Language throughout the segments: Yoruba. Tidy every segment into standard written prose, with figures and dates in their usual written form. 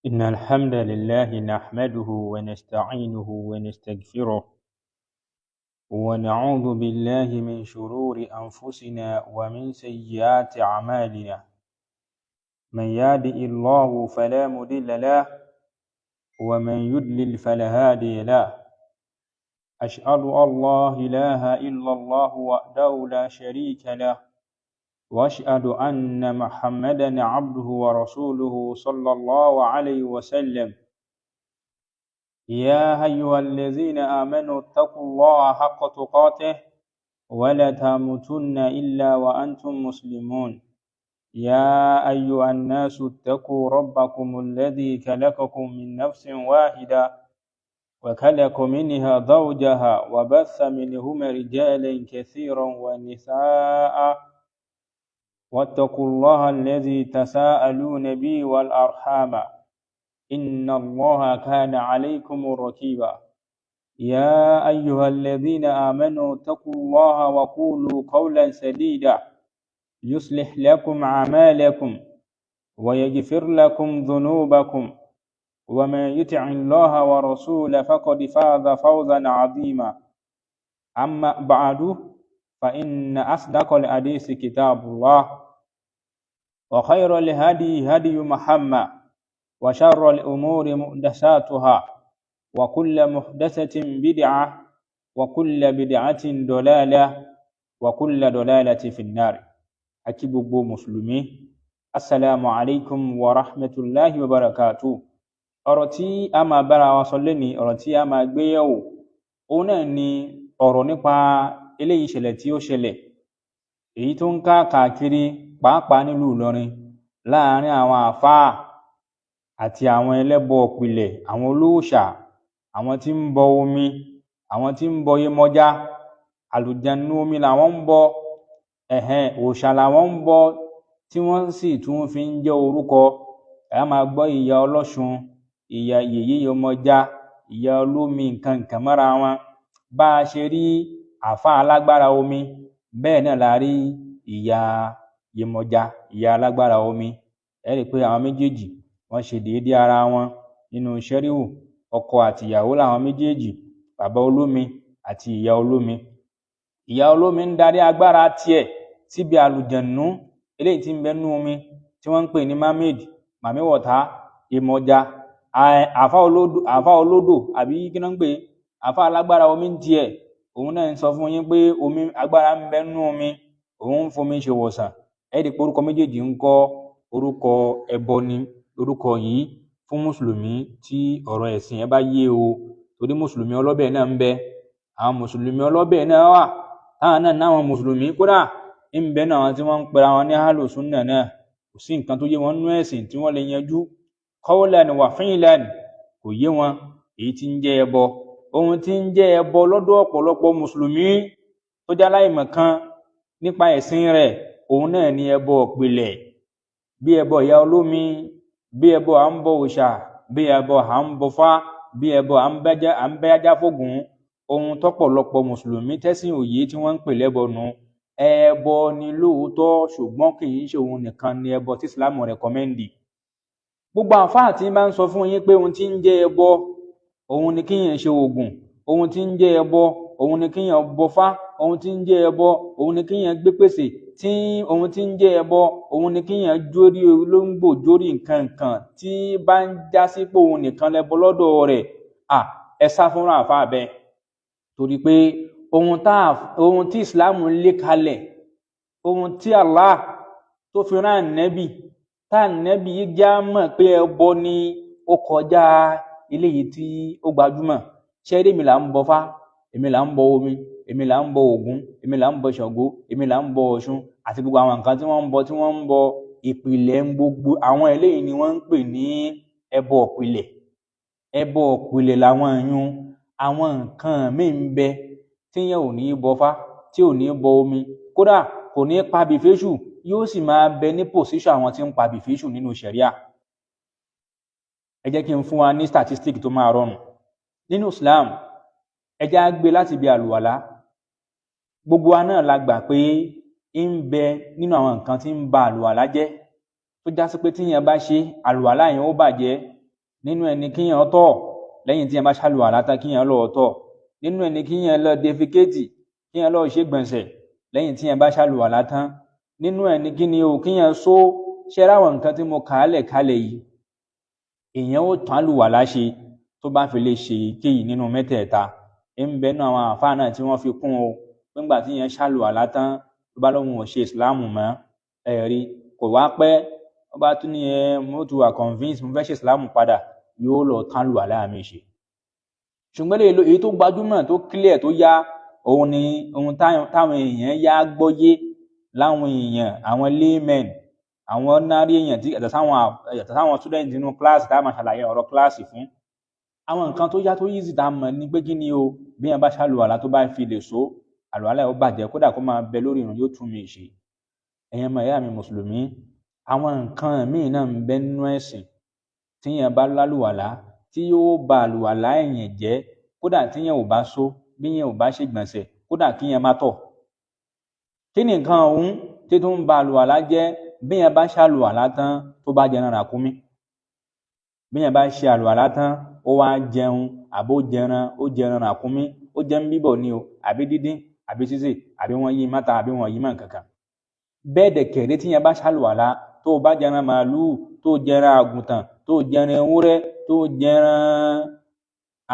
إن الحمد لله نحمده ونستعينه ونستغفره ونعوذ بالله من شرور أنفسنا ومن سيئات أعمالنا. من يهده الله فلا مضل له ومن يضلل فلا هادي له. أشهد أن لا إله إلا الله وحده لا شريك له وأشهد أن محمدا عبده ورسوله صلى الله عليه وسلم. يا أيها الذين آمنوا اتقوا الله حق تقاته ولا تموتن إلا وأنتم مسلمون. يا أيها الناس اتقوا ربكم الذي خلقكم من نفس واحدة وخلق منها زوجها وبث منهما رجالا كثيرا ونساء واتقوا الله الذي تساءلون به والأرحام إن الله كان عليكم رقيبا. يا أيها الذين آمنوا اتقوا الله وقولوا قولا سديدا يصلح لكم أعمالكم ويغفر لكم ذنوبكم ومن يطع الله ورسوله فقد فاز فوزا عظيما. أما بعد فإن أصدق الحديث كتاب الله وخير الهدي هدي محمد وشر الأمور محدثاتها وكل محدثة بدعة وكل بدعة ضلالة وكل ضلالة في النار. أكبر مسلمين السلام عليكم ورحمة الله وبركاته. ọ̀rọ̀ tí a máa bára wa sọ lónìí, ọ̀rọ̀ tí a máa gbé yẹ̀wò, òun náà ni ọ̀rọ̀ nípa eléyìí ìṣẹ̀lẹ̀ tí ó ṣẹlẹ̀ èyí tó ń káàkiri pàápàá nílùú Ìlọrin láàárín àwọn àfáà àti àwọn ẹlẹ́bọ ìpìlẹ̀, àwọn olóòṣà, àwọn tí ń bọ omi, àwọn tí ń bọ Yemọja, àlùjànnú omi làwọn ń bọ, òòṣà làwọn ń bọ tí wọ́n sì tún fi ń jẹ́ orúkọ. ẹ máa gbọ́ ìyá Ọlọ́ṣun, ìyá yèyé Yemọja, ìyá olómi, nǹkan mọ́ra wọn. bá a ṣe rí àfáà alágbára omi, bẹ́ẹ̀ náà la rí ìyá Yemọja, ìyá alágbára omi. ẹ rí i pé àwọn méjèèjì wọ́n ṣe déédéé ara wọn nínú ṣẹ́ríwù. ọkọ àti ìyàwó làwọn méjèèjì, bàbá olómi àti ìyá olómi. ìyá olómi ń darí agbára tiẹ̀ síbi àlùjànnú eléyìí tí ń bẹ nínú omi tí wọ́n ń pè ní mermaid, màmíwọ̀tá, Yemọja. àfá olódò àbí kí náà ń pè, àfá alágbára omi ń tiẹ̀, òun náà ń sọ fún yín pé omi agbára ń bẹ nínú omi, òun ń fomi ṣe wòsàn. ẹ rí i pé orúkọ méjèèjì ń kọ́ orúkọ ẹbọ ni orúkọ yìí fún mùsùlùmí tí ọ̀rọ̀ ẹ̀sìn ẹ bá yé o. torí mùsùlùmí ọlọ́bẹ̀ náà ń bẹ, àwọn mùsùlùmí ọlọ́bẹ̀ náà wà táwọn náà náwọn mùsùlùmí, kódà ń bẹ náà àwọn tí wọ́n ń pera wọn ní ahlu sunna náà. kò sí nǹkan tó yé wọn nínú ẹ̀sìn tí wọ́n lè yanjú qawlan wa fi'lan, kò yé wọn èyí tí ń jẹ́ ẹbọ. ohun tí ń jẹ́ ẹbọ lọ́dọ̀ ọ̀pọ̀lọpọ̀ mùsùlùmí tó jẹ́ aláìmọ̀kan nípa ẹ̀sìn rẹ̀, òun náà ni ẹbọ ìpìlẹ̀, bí ẹbọ ìyá olómi, bí ẹbọ à ń bọ òòṣà, bí ẹbọ à ń bọfá, bí ẹbọ à ń bẹ́ ajá fógún. ohun tọ́pọ̀lọpọ̀ mùsùlùmí tẹ́sìn òye tí wọ́n ń pè lẹ́bọ nu. ẹbọ ni lóòótọ́, ṣùgbọ́n kì í ṣe òun nìkan ni ẹbọ tí ìsìlámù rẹkọmẹ́ndì. gbogbo àfáà tí bá ń sọ fún yín pé ohun tí ń jẹ́ ẹbọ òun ni kíyàn ṣe oògùn, ohun tí ń jẹ́ ẹbọ òun ni kíyàn bọfá, ohun tí ń jẹ́ ẹbọ òun ni kíyàn gbé pèsè, ohun tí ń jẹ́ ẹbọ òun ni kíyàn jórí olóńgbò, jórí nǹkan tí bá ń já sí pé òun nìkan lẹbọ lọ́dọ̀ rẹ̀, ẹ sá fúnra àfáà bẹ́ẹ̀. torí pé ohun tí ìsìláàmù lé kalẹ̀, ohun tí Allah tó fi rán ànẹ́bì, tá ànẹ́bì yìí já mọ̀ pé ẹbọ ni, ó kọjá eléyìí tí ó gbajúmọ̀. ṣẹ́rí èmi là ń bọfá, èmi là ń bọ omi, èmi là ń bọ Ògún, èmi là ń bọ Ṣàngó, èmi là ń bọ Ọ̀ṣun, àti gbogbo àwọn nǹkan tí wọ́n ń bọ ìpìlẹ̀ gbogbo àwọn eléyìí ni wọ́n ń pè ní ẹbọ ìpìlẹ̀. ẹbọ ìpìlẹ̀ làwọn èèyàn. àwọn nǹkan míì ń bẹ tíyẹn ò ní bọfá, tí ò ní bọ omi, kódà kò ní pa bìféṣù, yóò sì máa bẹ ní pòsíṣọ̀ àwọn tí ń pa bìféṣù nínú ṣẹ̀ríà. ẹ jẹ́ kí n fún wa ní statistic tó máa rọrùn. nínú Islam, ẹ jẹ́ á gbé láti bí àlùwàlá. gbogbo wa náà la gbà pé ń bẹ nínú àwọn nǹkan tí ń ba àlùwàlá jẹ́, tó já sí pé tíyẹn bá ṣe àlùwàlá yẹn ó bàjẹ́. nínú ẹ̀ ni kíyàn tọ̀ lẹ́yìn tí yẹn bá ṣàlùwàlá tán kíyàn lọ tọ̀, nínú ẹ̀ ni kíyàn lọ defecate kíyàn lọ ṣègbọ̀nsẹ̀ lẹ́yìn tí yẹn bá ṣàlùwàlá tán, nínú ẹ̀ ni kíni o kíyàn só. Ṣé ráwọn nǹkan tí mo kà á lẹ̀ kalẹ̀ yìí èèyàn ó tún àlùwàlá ṣe tó bá fi lè ṣe èyíkéyìí nínú mẹ́tẹ̀ẹ̀ta. ń bẹ nínú àwọn àfáà náà tí wọ́n fi kún o nígbà tí yẹn ṣàlùwàlá tán tó bá lóun ò ṣe ìsìláàmù mọ́, ẹ̀rí kò wá pẹ́ wọ́n bá tún ní mo ti wà convince mo fẹ́ ṣe ìsìláàmù padà, yóò lọ tún àlùwàlá mi ṣe. ṣùgbọ́n èyí tó gbajúmọ̀ tó clear tó yá òun ni ohun táwọn èèyàn yá gbọ́yé láwọn èèyàn àwọn laymen àwọn ordinary èèyàn tí yàtọ̀ sáwọn student nínú kíláàsì tá a máa ṣàlàyé ọ̀rọ̀ kíláàsì fún. àwọn nǹkan tó yá tó easy tá a mọ̀ ní pé kí ni o bí yẹn bá ṣàlùwàlá tó bá fi lè so àlùwàlá yóò bàjẹ́ kódà kó máa bẹ lórí ìrun yóò tún mi ṣe. ẹ̀yin ọmọ ìyá mi mùsùlùmí, àwọn nǹkan míì náà ń bẹ nínú ẹ̀sìn tí yẹn bá lálùwàlá tí yóò ba àlùwàlá èèyàn jẹ́ kódà tí yẹn ò bá so bí yẹn ò bá ṣègbọ̀nsẹ̀ kódà kí yẹn má tọ̀. kí ni nǹkan ọ̀hún tí tó ń ba àlùwàlá jẹ́? bí yẹn bá ṣàlùwàlá tán tó bá jẹran ràkúnmí, bí yẹn bá ṣe àlùwàlá tán ó wá jẹun àbó jẹran ràkúnmí, ó jẹ ń bíbọ̀ ni o àbí dídín àbí sísè àbí wọ́n yí mọ́ta àbí wọ́n yí mọ́ kankan. bẹ́ẹ̀ dẹ̀ kẹ̀rẹ́ tí yẹn bá ṣàlùwàlá tó bá jẹran màálùú tó jẹran àgùntàn tó jẹran ewúrẹ́ tó jẹran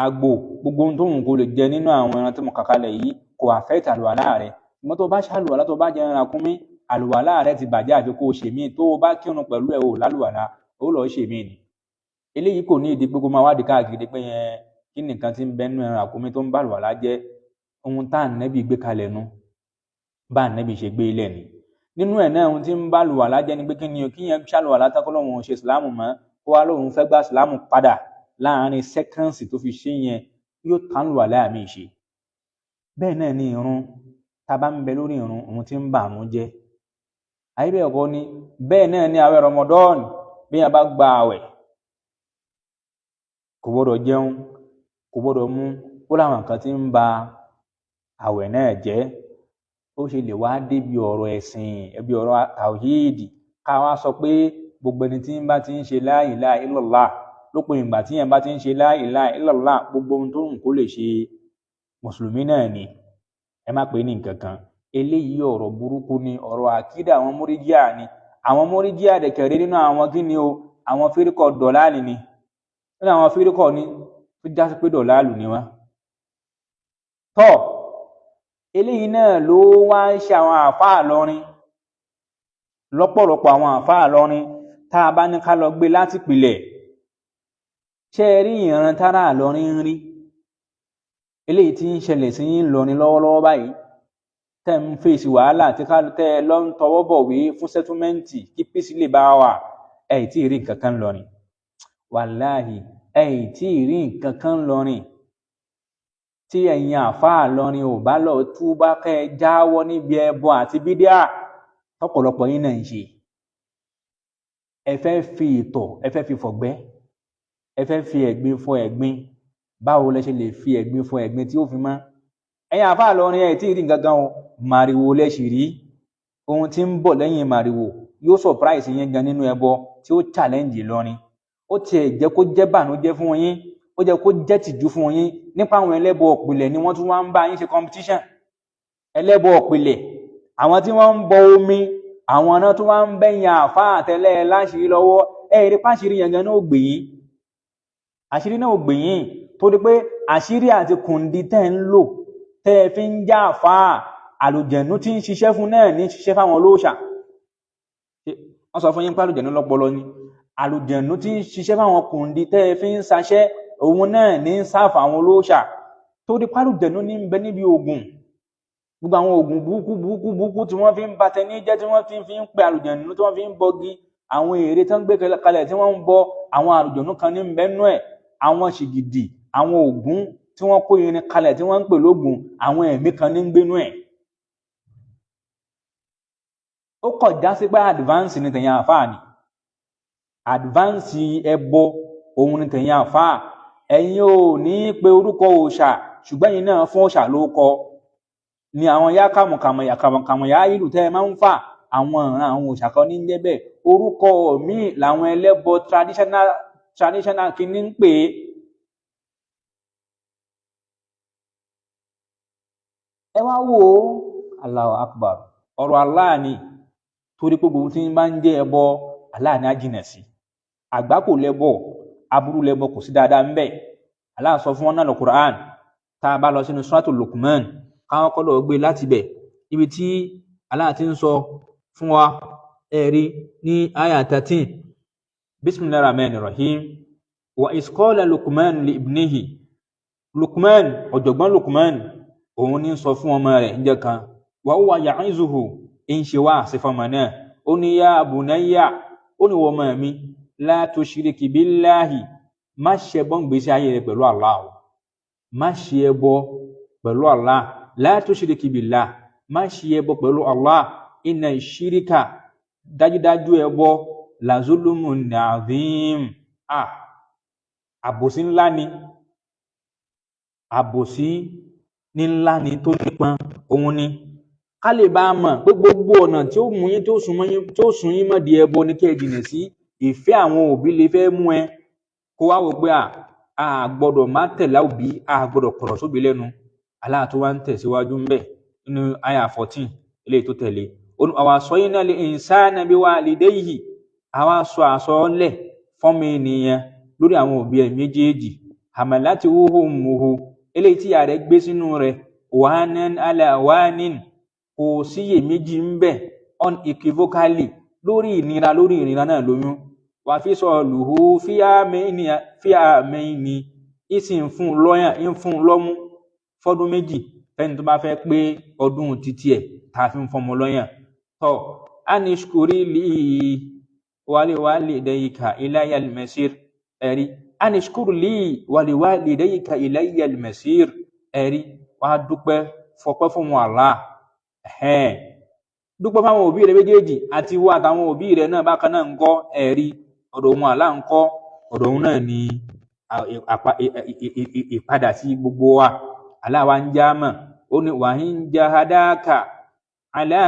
àgbò, gbogbo ohun tó wù kó lè jẹ nínú àwọn ẹran tí mo kà kalẹ̀ yìí kò affect àlùwàlá rẹ̀. ṣùgbọ́n tó bá ṣàlùwàlá tó bá jẹran ràkúnmí àlùwàlá rẹ̀ ti bàjẹ́ àfi kó o ṣe míì. tó o bá kírun pẹ̀lú ẹ̀ o lálùwàlá ó lọ́ọ́ ṣe míì ni. eléyìí kò ní ìdí pé kó máa wádìí káàkiri pé yẹn kí nìkan tí ń bẹ nínú ẹran ràkúnmí tó ń bá àlùwàlá jẹ́. ohun tá ànábì gbé kalẹ̀ nu bá ànábì ṣe gbé ilẹ̀ ni. nínú ẹ̀ náà ohun tí ń bá àlùwàlá jẹ́ ni pé kí ni o kí yẹn ṣàlùwàlá tán kó lóun ò ṣe ìsìláàmù mọ́ kó wá lóun fẹ́ gba ìsìláàmù padà láàárín sẹ́kẹ́ǹsì tó fi ṣe yẹn yóò tán àlùwàlá mi ṣe. bẹ́ẹ̀ náà ni ìrun tá a bá ń bẹ lórí ìrun ohun tí ń bà àrùn jẹ́. àyíbẹ̀ ẹ̀kọ́ ni bẹ́ẹ̀ náà ni àwẹ̀ Ramadan bí yẹn bá gba àwẹ̀ kò gbọdọ̀ jẹun kò gbọdọ̀ mú, ó láwọn nǹkan tí ń ba àwẹ̀ náà jẹ́. ó ṣe lè wá débi ọ̀rọ̀ ẹ̀sìn ẹbí ọ̀rọ̀ tàwhídì ká wá sọ pé gbogbo ẹni tí ń bá ti ń ṣe la ilaha illallah lópin ìgbà tí yẹn bá ti ń ṣe la ilaha illallah gbogbo ohun tó ń kó lè ṣe mùsùlùmí náà ni, ẹ má pè é ní nǹkan kan. eléyìí ọ̀rọ̀ burúkú ni, ọ̀rọ̀ àkídà àwọn móríjíà ni. àwọn móríjíà dẹ̀kẹ̀rẹ́ nínú àwọn kí ni o àwọn fírikọ̀ dọ̀láàlì ni, nínú àwọn fírikọ̀ ni tó já sí pé dọ̀láàlù ni wá. tọ́ eléyìí náà ló wá ń ṣe àwọn àfáà lọrin lọ́pọ̀lọpọ̀ àwọn àfáà lọrin tá a bá ní ká lọ gbé láti pìlẹ̀. ṣé ẹ rí ìran tára lọrin ń rí eléyìí tí ń ṣẹlẹ̀ sí yín lọrin lọ́wọ́lọ́wọ́ báyìí tẹ́ ń fèsì wàhálà tí ká tẹ́ ẹ lọ ń tọwọ́ bọ̀wé fún sẹ́túmẹ́ǹtì kí pèsè lè bá wà ẹ̀ tí ì rí nǹkan kan lọrin. wàláhì ẹ̀ tí ì rí nǹkan kan lọrin. tí ẹ̀yin àfáà lọrin ò bá lọ túbá kẹ́ ẹ jáwọ́ níbi ẹbọ àti bídíà tọ́pọ̀lọpọ̀ yín náà ń ṣe. ẹ fẹ́ fi ìtọ̀ ẹ fẹ́ fi fọ̀gbẹ́ ẹ fẹ́ fi ẹ̀gbin fọ ẹ̀gbin. báwo lẹ ṣe lè fi ẹ̀gbin fọ ẹ̀gbin tí ó fi mọ́? ẹ̀yin àfáà lọrin ẹ̀ tí ì rí nǹkan kan o, màrìwò lẹ sì rí. ohun tí ń bọ̀ lẹ́yìn màrìwò yóò surprise yín gan nínú ẹbọ tí ó challenge lọrin. ó tiẹ̀ jẹ́ kó jẹ́ bànújẹ́ fún yín, ó jẹ́ kó jẹ́ tìjú fún yín nípa àwọn ẹlẹ́bọ ọ̀pìlẹ̀ ni wọ́n tún wá ń bá yín ṣe competition. ẹlẹ́bọ ọ̀pìlẹ̀ àwọn tí wọ́n ń bọ omi àwọn náà tún wá ń bẹ̀yìn àfáà tẹ́lẹ̀ láṣìírí lọ́wọ́. rí páṣírí yẹn gan náà ò gbè yín, àṣírí náà ò gbè yín torí pé àṣírí àti kùndí tẹ́ ń lò tẹ́ ẹ fi ń já àfáà àlùjẹ̀nú tí ń ṣiṣẹ́ fún náà ní ṣiṣẹ́ fáwọn olóòṣà. wọ́n sọ fún yín pé àlùjẹ̀nú lọ́pọlọ ni, àlùjẹ̀nú tí ń ṣiṣẹ́ fáwọn kùndí tẹ́ ẹ fi ń ṣaṣẹ́ òun náà ní ń sáfà àwọn olóòṣà. torí pé àlùjẹ̀nú ní ń bẹ níbi oògùn, gbogbo àwọn oògùn burúkú tí wọ́n fi ń ba tẹni jẹ́ tí wọ́n fi ń pe àlùjẹ̀nú tí wọ́n fi ń bọgi, àwọn ère tí wọ́n gbé kalẹ̀ tí wọ́n ń bọ àwọn àlùjẹ̀nú kan ní ń bẹ nú ẹ̀, àwọn ṣìgìdì àwọn ògún tí wọ́n kó irin kalẹ̀ tí wọ́n ń pè lóògùn àwọn ẹ̀mí kan ní ń gbénú ẹ̀. ó kọ̀ já sí pé advance ní tẹ̀yìn àfáà ni, advance ẹbọ òun ní tẹ̀yìn àfáà. ẹ̀yin ò ní pe orúkọ òòṣà ṣùgbọ́n ẹ̀yin náà fún òòṣà ló kọ ni àwọn yá kàmùkàmù yá ìlú tẹ́ ẹ máa ń fà àwọn òòṣà kan ní jẹ́ bẹ́ẹ̀. orúkọ míì làwọn ẹlẹ́bọ traditional traditional kìíní ń pè ẹ wá wò ó Allahu Akbar ọ̀rọ̀ Allah ni torí pé gbogbo tí ń bá ń jẹ́ ẹbọ Allah ni á jìnà sí àgbákò lẹ́bọ aburú lẹ́bọ kò sí dáadáa ń bẹ Allah sọ fún wọn náà lọ Qur'an tá a bá lọ sínú Suratul Luqman káwọn kọ́ lọ gbé láti bẹ̀ ibi tí Allah ti ń sọ fún wa ẹ̀rí ní àyà 13 Bismillahir Rahmanir Rahim wa iz qala Luqman li ibnihi Luqman ọ̀jọ̀gbọ́n Luqman òun ní sọ fún ọmọ rẹ̀ ǹjẹ́ kan wa huwa ya'izuhu ń ṣe wá sí fọmọ náà ó ní ya bunayya ó ní wọ́n mọ̀ mi la tushriki billahi má ṣe bọ́ gbèsè ayé rẹ̀ pẹ̀lú Allah má ṣe ẹbọ pẹ̀lú Allah la tushriki billah má ṣe ẹbọ pẹ̀lú Allah inna shirika dájúdájú ẹbọ la zulumun azim àbòsí ńlá ni àbòsí ní ńlá ni tó nípọn òun ni ká lè bá mọ̀ pé gbogbo ọ̀nà tí ó mú yín tó sún yín mọ́ di ẹbọ ní kẹ́ ẹ jìnà sí ìfẹ́ àwọn òbí lè fẹ́ mú ẹ kó wá wò pé a gbọ́dọ̀ má tẹ̀lé òbí a gbọ́dọ̀ kọ̀rọ̀ sóbi lẹ́nu Allah tó wá ń tẹ̀síwájú ńbẹ̀ nínú àyà 14 eléyìí tó tẹ̀lé àwa wassayna al-insana biwalidayhi àwa sọ àsọọ́lẹ̀ fọ́mọ ènìyàn lórí àwọn òbí ẹ̀ méjèèjì hamalatuhu ummuhu eléyìí tí ìyá rẹ̀ gbé sínú rẹ̀ wahanan ala wahanin kò síyè méjì ń bẹ unequivocally lórí ìnira náà lóyún wà fi sọ lùhú fíàmẹ́ni ìsìn fún lọ́yàn ń fún lọ́mú fọ́dún méjì fẹ́ni tó bá fẹ́ pé ọdún títí ẹ̀ tá a fi ń fọmọ lọ́yàn tọ́ anishkuri li waliwalidayka ilayya al-masir ẹ̀rí anishkuri li waliwalidayka ilayya al-masir ẹ̀rí wàá dúpẹ́ fọpẹ́ fún wọn Allah dúpẹ́ fáwọn òbí rẹ̀ méjèèjì àti wọ àtàwọn òbí rẹ̀ náà bákan náà ń kọ́ ẹ̀rí ọ̀dọ̀ òun Allah ń kọ́ ọ̀dọ̀ òun náà ni ìpadà sí gbogbo wa Allah wa ń já mọ̀ ó ní wa in jahadaka ala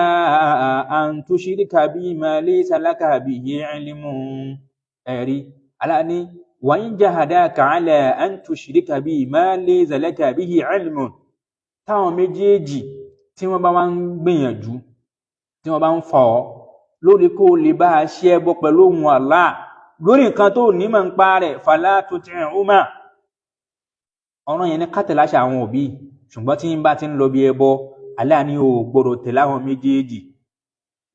an tushrika bima laysa laka bihi ilmun ẹ̀rí Allah ní wa in jahadaka ala an tushrika bima laysa laka bihi ilmun táwọn méjèèjì tí wọ́n bá wá ń gbìyànjú tí wọ́n bá ń fà ọ́ lórí kó lè bá a ṣe ẹbọ pẹ̀lú ohun Allah lórí nǹkan tó ní mọ̀ ń pa rẹ̀ fala tuti'huma ọ̀ràn yẹn ní ká tẹ̀lé àṣẹ àwọn òbí ṣùgbọ́n tí ń bá ti ń lọ bí ẹbọ Allah ní o gbọ́dọ̀ tẹ̀lé àwọn méjèèjì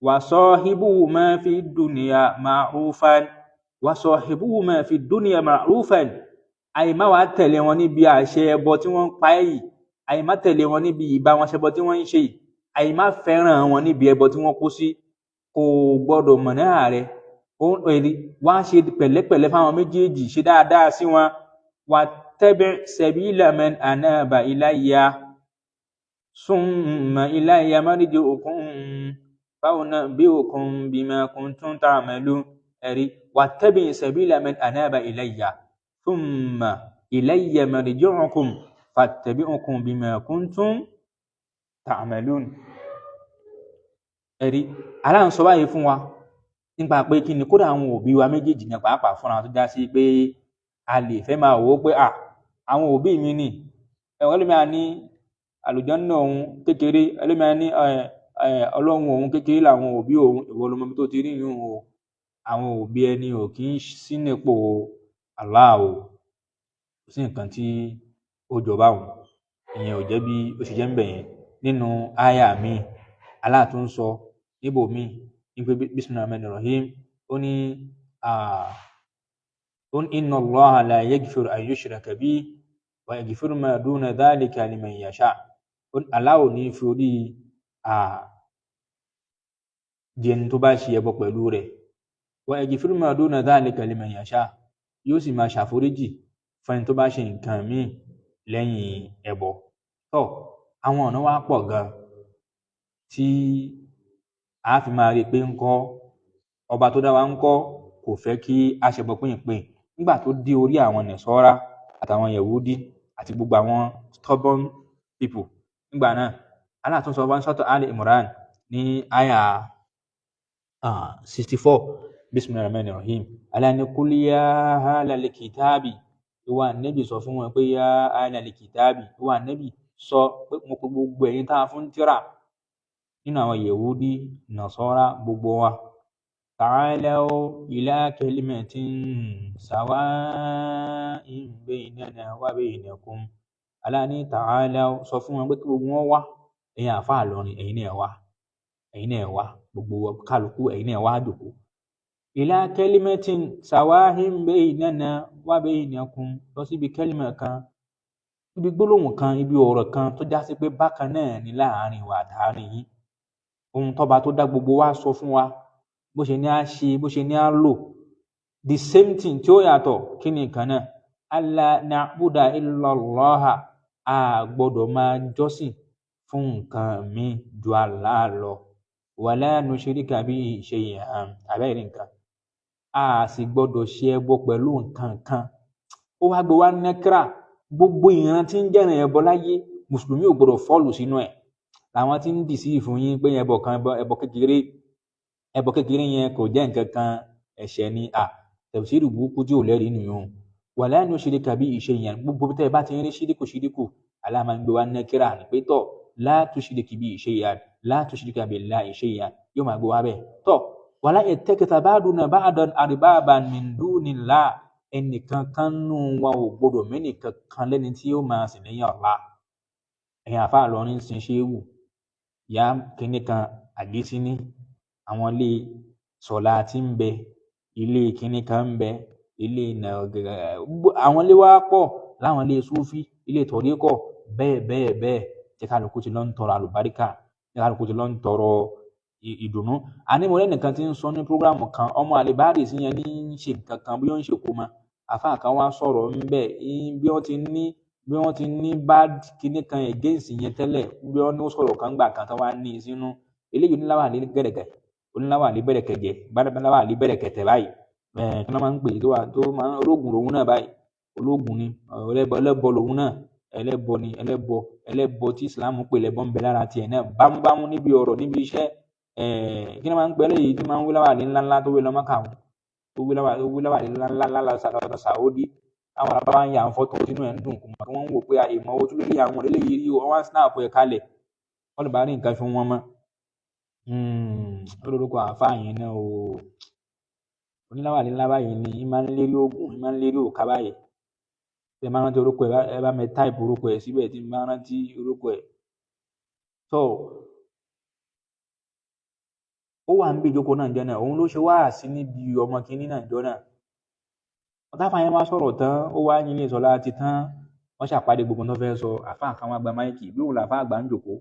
wa sahibuhuma fi dunya ma'rufan wa sahibuhuma fi dunya ma'rufan àìmá wàá tẹ̀lé wọn níbi àṣẹ ẹbọ tí wọ́n ń pa yìí àìmá tẹ̀lé wọn níbi ìbá wọn ṣẹbọ tí wọ́n ń ṣe yìí àìmá fẹ́ràn wọn níbi ẹbọ tí wọ́n kó sí kò gbọ́dọ̀ mọ̀ náà rẹ̀ wá ṣe pẹ̀lẹ́pẹ̀lẹ́ fáwọn méjèèjì ṣe dáadáa sí wọn wattabi' sabila man anaba ilayya summa ilayya marji'ukum faunabbi'ukum bima kuntum ta'malun ẹ̀rí wattabi' sabila man anaba ilayya summa ilayya marji'ukum fattabi'ukum bima kuntum ta'malun ẹ̀rí Allah ń sọ báyìí fún wa nípa pé kí ni kódà àwọn òbí wa méjèèjì ní pàápàá fúnra tó já sí pé a lè fẹ́ máa wò ó pé àwọn òbí mi ni ẹlòmíà ní àlùjánnà òun kékeré ẹlòmíà ní ọlọ́run òun kékeré làwọn òbí òun ìwọ lọmọ tó ti rí yìí o àwọn òbí ẹni ò kì í sí nípò Allah o kò sí nǹkan tí ó jọba òun ìyẹn ò jẹ́ bí ó ṣe jẹ́ ń bẹ̀ yẹn nínú àyà mi Allah tún sọ níbò míì nígbà Bismillahir Rahmanir Rahim ó ní inna Allaha la yaghfiru an yushraka bihi wa yaghfiru ma duna dhalika liman yasha Allah ò ní fi orí jẹni tó bá ṣe ẹbọ pẹ̀lú rẹ̀ wa yaghfiru ma duna dhalika liman yasha yóò sì máa ṣàforíjì fún ẹni tó bá ṣe nǹkan míì lẹ́yìn ẹbọ tó àwọn ọ̀nà wa pọ̀ gan tí a fi máa rí i pé ń kọ́ ọba tó dá wa ń kọ́ kò fẹ́ kí a ṣẹbọ pínpín nígbà tó dé orí àwọn Nẹ̀sọ́rá àtàwọn Yẹ̀wúdí àti gbogbo àwọn stubborn people nígbà náà Allah tún sọ fún sọ́tọ̀ Ali Imran ní àyà 64 bismillahir rahmanir rahim alani qul ya ahlal kitabi ìwà Ànábì sọ fún wọn pé ya ahlal kitabi ìwà Ànábì sọ pé mo pe gbogbo ẹ̀yin tá a fún tírà nínú àwọn Yẹhudi Nasara gbogbo wa ta'alaw ila kalimatin sawa'in baynana wa baynakum alani ta'alaw sọ fún wọn pé kí gbogbo wọn wá ẹ̀yin àfáà Ìlọrin ẹ̀yin náà wá gbogbo kálukú ẹ̀yin náà wá jókòó ila kalimatin sawa'in baynana wa baynakum lọ síbi kẹ́límà kan ibi gbólóhùn kan ibi ọ̀rọ̀ kan tó já sí pé bákan náà ní láàrin wa àtàrin yín ohun tọ́ba tó dá gbogbo wa sọ fún wa bó ṣe ní á ṣe bó ṣe ní á lò the same thing tí ó yàtọ̀ kí ni nǹkan náà alla na'buda illallah a gbọ́dọ̀ máa jọ́sìn fún nǹkan mi ju Allah lọ wala nushrika bihi shay'an àbẹ́rẹ́ nǹkan a sì gbọ́dọ̀ ṣe ẹbọ pẹ̀lú nǹkan kan ó wá gbé wá nẹ́kírà gbogbo ìran tí ń jẹ́rìn ẹbọ láyé mùsùlùmí ò gbọ́dọ̀ fọ́ọ̀lù sínú ẹ̀ làwọn tí ń dì sí ìfún yín pé ẹbọ kan ẹbọ kékeré yẹn kò jẹ́ nǹkan kan ẹ̀ṣẹ̀ ni tafsiri burúkú tí ò lẹ́rìí nìyẹn wala nushrika bihi shay'an gbogbo tẹ́ ẹ bá ti ń rí ṣíríkù aláàmà ń gbé wá nẹ́kírà ní pé tọ́ la tushrika bihi shay'an la tushrika billahi shay'an yóò máa gbé wá bẹ́ẹ̀ tọ́ wala yattakhidha ba'duna ba'dan arbaban min dunillah ẹnìkan kan nù wa ò gbọdọ̀ mẹ́nìkan kan lẹ́ni tí yóò máa sìn lẹ́yìn Allah ẹ̀yin àfáà Ìlọrin sin ṣéwù ìyá kínní kan àgbésí ní àwọn ilé sọ̀lá tí ń bẹ ilé kínní kan ń bẹ ilé àwọn ilé wa pọ̀ láwọn ilé Súfí ilé tọ̀ríkọ̀ bẹ́ẹ̀ tí kálukú ti lọ ń tọrọ àlùbáríkà tí kálukú ti lọ ń tọrọ ìdùnnú ànímọ̀ lẹ́nìkan tí ń sọ ní prógráàmù kan ọmọ àlèbáàdì sí yẹn ní ṣe nǹkan kan bí ó ń ṣèkó mọ́ àfáà kan wá sọ̀rọ̀ ńbẹ̀ bí wọ́n ti ní bad kinní kan against yẹn tẹ́lẹ̀ bí wọ́n ní sọ̀rọ̀ kan gbà kan tó wá ní sínú eléyìí oníláwà ní gẹ̀rẹ̀gẹ̀ oníláwà ní bẹ̀rẹ̀kẹ̀jẹ̀ gbádábáláwà ní bẹ̀rẹ̀kẹ̀tẹ̀ báyìí kí wọ́n máa ń pè tó máa ń ológun lòun náà báyìí ológun ni ẹlẹ́bọ lòun náà ẹlẹ́bọ tí Islam pè lẹ́bọ ń bẹ lára tiẹ̀ náà bámúbámú níbi ọ̀rọ̀ níbi iṣẹ́ kí ni máa ń pẹ́ lẹ́yìn tí máa ń wí láwàní ńláńlá tó wí lọ Mákà wọn tó wí láwàní ńláńlá lọ Sàódì àwọn àbá ń yà ń fọ́tò sínú ẹ̀ ń dùn kùmọ̀ kí wọ́n ń wò pé ìmọ̀ owó tó lórí àwọn eléyìí rí wọ́n wá snap ẹ̀ kalẹ̀ wọ́n lè bá rí nǹkan fi wọ́n mọ́ olórúkọ àáfàá yẹn náà o oníláwàní ńlá báyìí ni ì máa ń lérí ogun ì máa ń lérí òkà báyìí ẹ máa rántí orúkọ ẹ bá mi táìpù orúkọ ẹ síbẹ̀ tí máa rántí orúkọ ẹ tó ó wà níbi ìjókòó náà jẹ́ náà òun ló ṣe wáàsí níbi ọmọ kínní náà jọ náà ọ̀táfà yẹn wá sọ̀rọ̀ tán ó wá yín ilé ìsọ̀lá ti tán wọ́n ṣàpàdé gbogbo tó fẹ́ sọ àfáà kan wá gba máìkì bí òun làfáà àgbà ń jòkó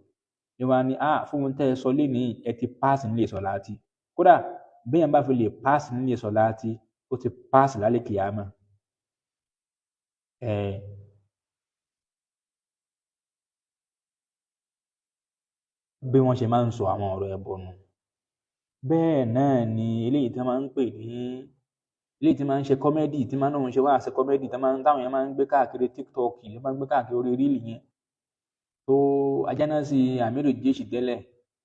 ni wọ́n á ní fún un tẹ́ ẹ sọ lénìí ẹ ti páàsì nílé ìsọ̀lá ti kódà béèyàn bá fi lè páàsì nílé ìsọ̀lá ti ó ti páàsì lálẹ́ kìyàmá bí wọ́n ṣe máa ń sọ àwọn ọ̀rọ̀ ẹbọ nù bẹ́ẹ̀ náà ni eléyìí tí wọ́n máa ń pè ní eléyìí tí máa ń ṣe kọ́mẹ́dì tí máa ń náà ń ṣe wá àṣẹ kọ́mẹ́dì táwọn yẹn máa ń gbé káàkiri TikTok yìí máa ń gbé káàkiri orí ríìlì yẹn tó Ajánásí Amiru Jeshi tẹ́lẹ̀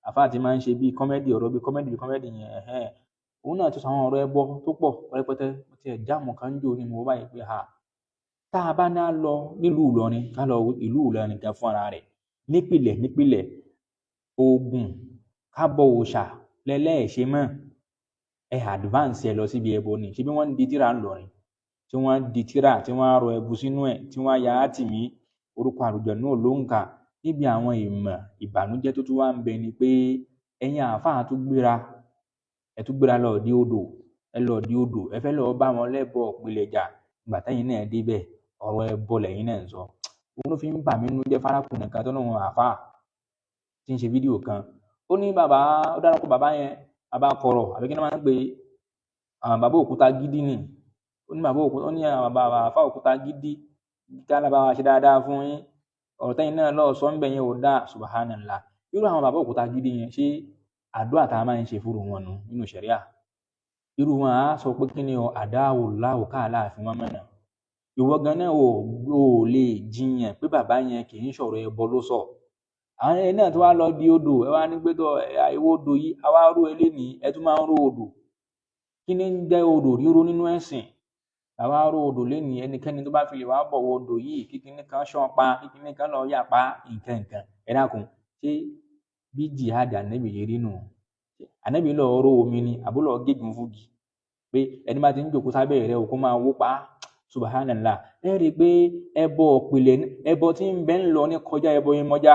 àfáà tí máa ń ṣe bíi kọ́mẹ́dì ọ̀rọ̀ bíi kọ́mẹ́dì yẹn òun náà ti sọ àwọn ọ̀rọ̀ ẹbọ tó pọ̀ rẹpẹtẹ tí ẹ̀ jáàmù kan jò ní mo báyìí pé tá a bá ná lọ nílùú Ìlọrin ká lọ ìlú Ìlọrin kan fún ara rẹ̀ nípìlẹ̀ oògùn kábọ̀ òòṣà lẹ́lẹ́ẹ̀ṣẹ̀ mọ́ advance ẹ lọ síbi ẹbọ ni ṣé bí wọ́n ń di tíra ńlọrin tí wọ́n di tíra tí wọ́n á rọ ẹbu sínú ẹ̀ tí wọ́n á ya átìmí orúkọ àlùjọ náà ló ń kà níbi àwọn ìmọ̀ ìbànújẹ́ tó tún wá ń bẹ ni pé ẹ̀yin àáfàá tún gbéra lọ di odò ẹ fẹ́ lọ bá wọn lẹ́bọ ìpìlẹ̀jà ìgbà tẹ́yìn náà débẹ̀ ọ̀rọ̀ ẹbọ lẹ́yìn náà ń sọ òun ló fi ń bà mí nínú jẹ́ fárákùnrin kan tó náà àáfàá tí ń ṣe fídíò kan ó ní bàbá ó dárúkọ bàbá yẹn bàbá kọrọ àbí kí ni wọ́n máa ń pè bàbá òkúta gidi ni ó ní bàbá òkúta ó ní bàbá àfa òkúta gidi kálá bá wa ṣe dáadáa fún yín ọ̀rọ̀ tẹ́yìn náà lọ́ọ̀ sọ ń bẹ̀ yẹn ò dáa subhanallah irú àwọn bàbá òkúta gidi yẹn ṣé àdúrà tá a máa ń ṣe fúru wọn nù nínú ṣẹ̀ríà irú wọn á sọ pé kí ni àdáwò láwò káàlà àfi wọn mọ̀nà ìwọ gan náà ò lè jiyàn pé bàbá yẹn kì í ṣọ̀rọ̀ ẹbọ ló sọ àwọn ẹni náà tó wá lọ di odò ẹ wá ní gbẹdọ àìwò odò yìí àwa rú eléyìí ẹ tún máa ń rú odò kí ni ń jẹ́ odò ríro nínú ẹ̀sìn àwa rò odò lẹ́ni ẹnikẹ́ni tó bá fi lè wá bọ̀wọ̀ odò yìí kíkiní kan ṣán pa kíkiní kan lọ yà pa nǹkan ẹ dákun ṣé bí jihad ànábì yìí rí nù ànábì lọ rọ omi ni àbúlọ gégùn fúgi pé ẹni bá ti ń jòkó sábẹ́ rẹ̀ òkú máa wó pa subhanallah ẹ rí i pé ẹbọ òpìlẹ̀ ẹbọ tí ń bẹ ń lọ ní kọjá ẹbọ yẹn mọ́já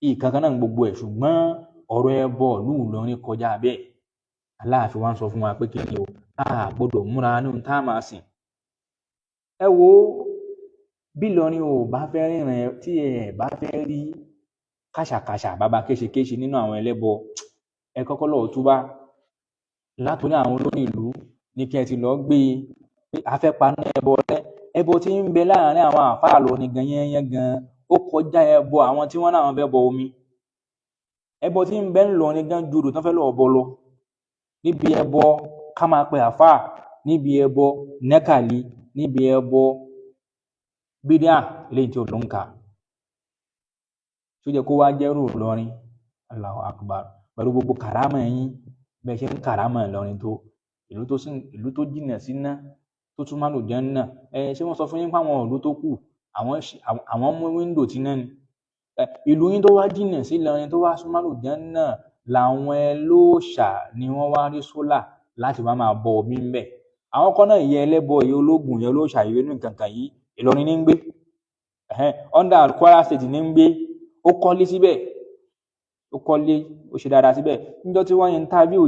ìkankan náà gbogbo ẹ̀ ṣùgbọ́n ọ̀rọ̀ ẹbọ ìlú Ìlọrin kọjá bẹ́ẹ̀ Aláàfin wa ń sọ fún wa pé kí ni o a gbọ́dọ̀ múra ní ohun tá a máa sìn ẹ wo bí Ìlọrin ò bá fẹ́ rìnrìn tí ẹ bá fẹ́ rí kàṣàkàṣà bàbá kéṣekéṣe nínú àwọn ẹlẹ́bọ ẹ kọ́kọ́ lọ́ọ́ túbá látòrí àwọn olórí ìlú ní kí ẹ ti lọ́ọ́ gbé e afẹ́paná ẹbọ tí ń bẹ láàrin àwọn àfáà lóní gan yẹn gan ó kọjá ẹbọ àwọn tí wọ́n náà fẹ́ bọ omi ẹbọ tí ń bẹ ń lọ ní gan ju odò tán fẹ́ lọ́ọ́ bọ lọ níbi ẹbọ ká máa pe àfáà níbi ẹbọ nẹ́kàlí níbi ẹbọ bídíà eléyìí tí ò ló ń kà tó jẹ́ kó wá jẹ́rù Ìlọrin Allahu Akbar pẹ̀lú gbogbo kàrámà yín bẹ́ẹ̀ ṣe ń kàrámà Ìlọrin tó ìlú tó jìnnà síná tó tún máa lò jẹ́ náà ṣé wọ́n sọ fún yín pé àwọn ìlú tó kù àwọn mú wíńdò tí náà ni ìlú yín tó wá jìnnà sí Ìlọrin tó wá súnmọ́ lò jẹ́ náà làwọn ẹlòòṣà ni wọ́n wá rí sólà láti wá máa bọ omi ń bẹ̀ àwọn kan náà ìyẹ ẹlẹ́bọ ìyẹ ológun ìyẹ olóòṣà ìyẹ nínú kankan yìí Ìlọrin ní ń gbé under Kwara State ní ń gbé ó kọ́lé síbẹ̀ ó kọ́lé ó ṣe dáadáa síbẹ̀ níjọ́ tí wọ́n interview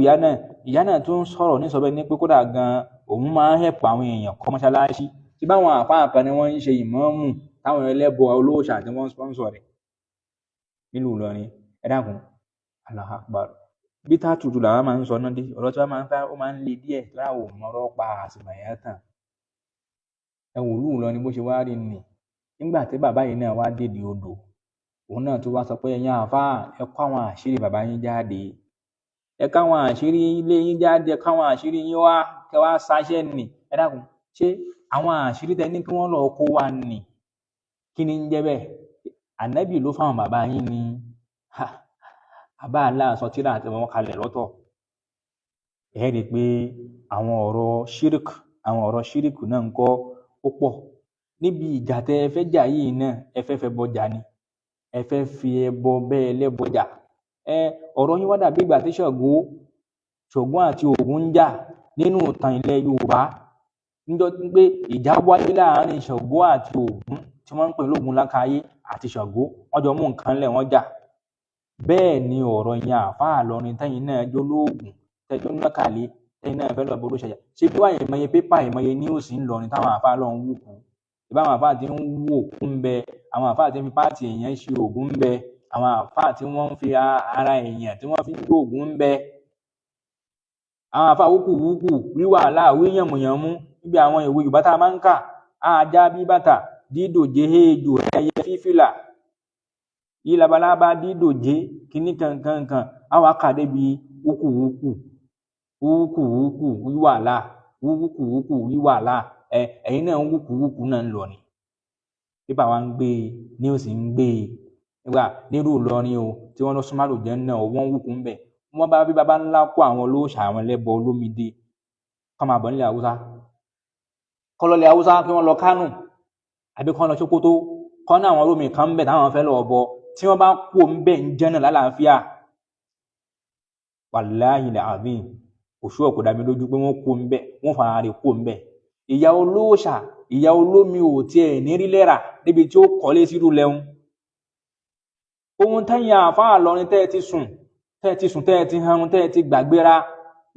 ìyá náà tún sọ̀rọ̀ ní sọ́bẹ̀ ní pé kódà gan òun máa ń hẹ̀pọ̀ àwọn èèyàn kọ́ mọ́ṣáláṣí tí báwọn àfáà kan ni wọ́n ń ṣe ìmáàmù táwọn ẹlẹ́bọ olóòṣà tí wọ́n sponsor rẹ̀ nílùú Ìlọrin ẹ dákun Allahu Akbar bí tá tutù làwọn máa ń sọ náà dé ọ̀rọ̀ tí wọ́n máa ń fẹ́ ó máa ń le díẹ̀ láwọn òmọ̀rọ̀ pa àsìmọ̀yà tàn ẹ wò lù Ìlọrin bó ṣe wá rí nì nígbà tí bàbá yìí náà wá dèdè odò òun náà tó wá sọ pé ẹ̀yin àfáà ẹ kó àwọn àṣírí bàbá yín jáde ẹ ká àwọn àṣírí ilé yín jáde ẹ ká àwọn àṣírí yín wá kẹ wá ṣaṣẹ́ nì ẹ dákun ṣé àwọn àṣírí tẹ ní kí wọ́n lọ kó wá nì kí ni ń jẹ́ bẹ́ẹ̀ ànábì ló fáwọn bàbá yín ni àbá aláàsọ tíra àti wọn kalẹ̀ lọ́tọ̀ ẹ rí i pé àwọn ọ̀rọ̀ ṣírìkù náà ń kọ́ ó pọ̀ níbi ìjà tẹ ẹ fẹ́ jà yìí náà ẹ fẹ́ bọjà ni ẹ fẹ́ fi ẹbọ bẹ́ẹ̀ lẹ́bọjà ọ̀rọ̀ yín wá dàbí ìgbà tí Ṣàngó àti Ògún ń jà nínú ìtàn ilẹ̀ Yorùbá níjọ́ pé ìjà wáyé láàárín Ṣàngó àti Ògún tí wọ́n ń pè lógun lákàáyé àti Ṣàngó wọ́n jọ mú nǹkan lẹ̀ wọ́n jà bẹ́ẹ̀ ni ọ̀rọ̀ yẹn àfáà Ìlọrin tẹ́yìn náà jó lóògùn tẹ́jọ́ nákàlẹ́ tẹ́yìn náà fẹ́ lọ bọ́ ló ṣẹ̀yà ṣé bí wàá ìmọye pépà ìmọye níwòsì ńlọrin táwọn àfáà lọ ń wù kú ìbá àwọn àfáà tí ń wú òkú ń bẹ àwọn àfáà tí ń fi páàtì èèyàn ṣe ògùn ń bẹ àwọn àfáà tí wọ́n ń fi ara èèyàn tí wọ́n fi ń gbé ògùn ń bẹ àwọn àfáà wúkúwúkú rí wàhálà wí yànmùyànmú níbi àwọn ìwé Yorùbá tá a máa ń kà ajá bí bàtà dídòjé èèjò ẹyẹ fífìlà yìí labalábá dídòjé kíní kankankan àwọn akàdé bíi wúkúwúkú wíwàhálà wúkúwúkú wíwàhálà ẹ̀yin náà ń wúkúwúkú náà ń lọ ni pépà wa ń gbé ní òsì ń gbé nígbà nírú Ìlọrin o tí wọ́n lọ súnmọ́ àlùjẹ́ náà wọ́n wúkú ń bẹ̀ wọ́n bá bí baba ńlá kó àwọn olóòṣà àwọn ẹlẹ́bọ olómìdé kọ́ máa bọ̀ nílẹ̀ Haúsá kọ́ lọ́lẹ̀ Haúsá kí wọ́n lọ Kánò àbí kọ́ lọ Sókótó kọ́ ní àwọn olómi kan ń bẹ̀ táwọn fẹ́ lọ bọ tí wọ́n bá kó ń bẹ̀ ń jẹ́ náà lálàáfíà wàláhì làbín òṣù ọ̀kọ̀ dàbí lójú pé wọ́n kó ń bẹ̀ wọ́n fara rẹ̀ kó ń bẹ̀ ìyá olóòṣà ìyá olómi ò tiẹ̀ ní rí lẹ́rà níbi tí ó kọ́lé sírú lẹ́hún ohun tẹ́yìn àfáà Ìlọrin tẹ́ ẹ ti hanrun tẹ́ ẹ ti gbàgbéra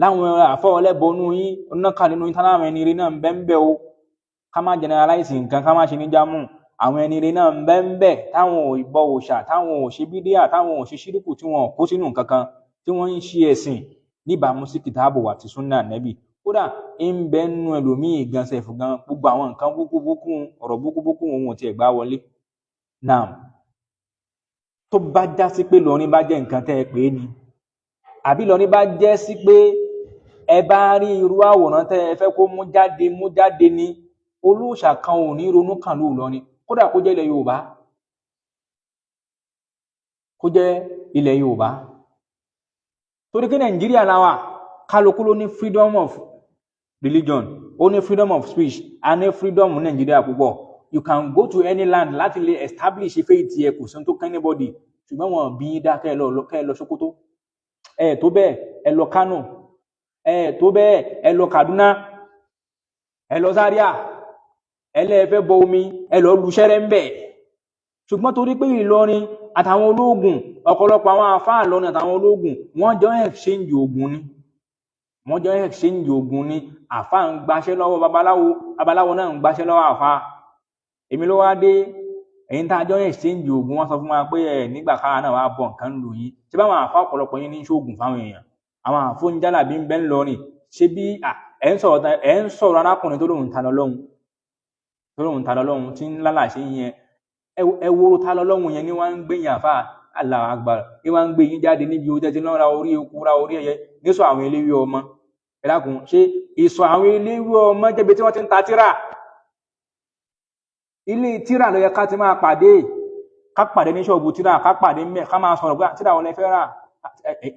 láwọn àfọ́ ọlẹ́bọnú yín onáka nínú ìtàlámù ẹni rí náà ń bẹ ń bẹ o ká má generalize nǹkan ká má ṣe ní jámù àwọn ẹni rí náà ń bẹ ń bẹ táwọn ò bọ òòṣà táwọn ò ṣe bídíà táwọn ò ṣe ṣírìkù tí wọn kó sínú nǹkan kan tí wọ́n ń ṣe ẹ̀sìn níbàámu sí kìtàbù àti súnà nẹ́bì kódà ń bẹ nínú ẹlòmíì gan sẹ̀fù gan gbogbo àwọn nǹkan búkúbúkú ọ̀rọ̀ búkúbúkú òun ò tiẹ̀ gbá wọlé náà tó bá já sí pé Ìlọrin bá jẹ́ nǹkan tẹ́ ẹ pé ni àbí Ìlọrin bá jẹ́ sí pé ẹ bá rí irú àwòrán tẹ́ ẹ fẹ́ kó mú jáde ní olóòṣà kan ò ní ronú kàn ló Ìlọrin kódà kó jẹ́ ilẹ̀ Yorùbá torí kí Nàìjíríà la wà kálukú ló ní freedom of religion, ó ní freedom of speech, a ní freedom Nàìjíríà púpọ̀. You can go to any land láti lè establish faith yẹ kò sí tó kàn anybody, ṣùgbọ́n wọn bí dá kẹ́ lọ Sókótó, tó bẹ́ẹ̀ ẹ lọ Kánò, tó bẹ́ẹ̀ ẹ lọ Kaduna, ẹ lọ Zaria, ẹ lẹ́ẹ̀fẹ́ bọ omi, ẹ lọ lu ṣẹ́rẹ́ ń bẹ̀. Ṣùgbọ́n torí pé Ìlọrin àtàwọn ológun, ọ̀pọ̀lọpọ̀ àwọn àfáà Ìlọrin àtàwọn ológun wọ́n jọ exchange ogun ni, wọ́n jọ exchange ogun ni. Àfáà ń gbaṣẹ́ lọ́wọ́ babaláwo náà ń gbaṣẹ́ lọ́wọ́ àfáà. Èmi ló wá dé ẹ̀yin tá a jọ exchange ogun, wọ́n sọ fún wa pé nígbà káwa náà wá bọ̀ nǹkan lù yín. Ṣé báwọn àfáà ọ̀pọ̀lọpọ̀ yín ní ṣoògùn fáwọn èèyàn? Àwọn àfóúnjálàbí ń bẹ ńlọrin. Ṣé bí ẹ̀ ń sọ̀rọ̀ arákùnrin tó lóun ta lọ́lọ́hun tí ń lálàṣẹ yẹn, ẹ wo ta lọ́lọ́hun yẹn ni wọ́n ń gbé yín àfáà Allahu Akbar, ni wọ́n ń gbé yín jáde níbi ó tẹ́tí lọ́ra orí eku ra orí ẹyẹ nísọ àwọn eléwé ọmọ. Ẹ dákun, ṣé ìsọ àwọn eléwé ọmọ jẹ́bi tí wọ́n ti ń ta tírà? Ilé tírà ló yẹ ká ti máa pàdé, ká pàdé ní ṣọ́ọ̀bù tírà, ká pàdé mẹ́, ká máa sọ̀rọ̀ pé tírà wọlé fẹ́ rà,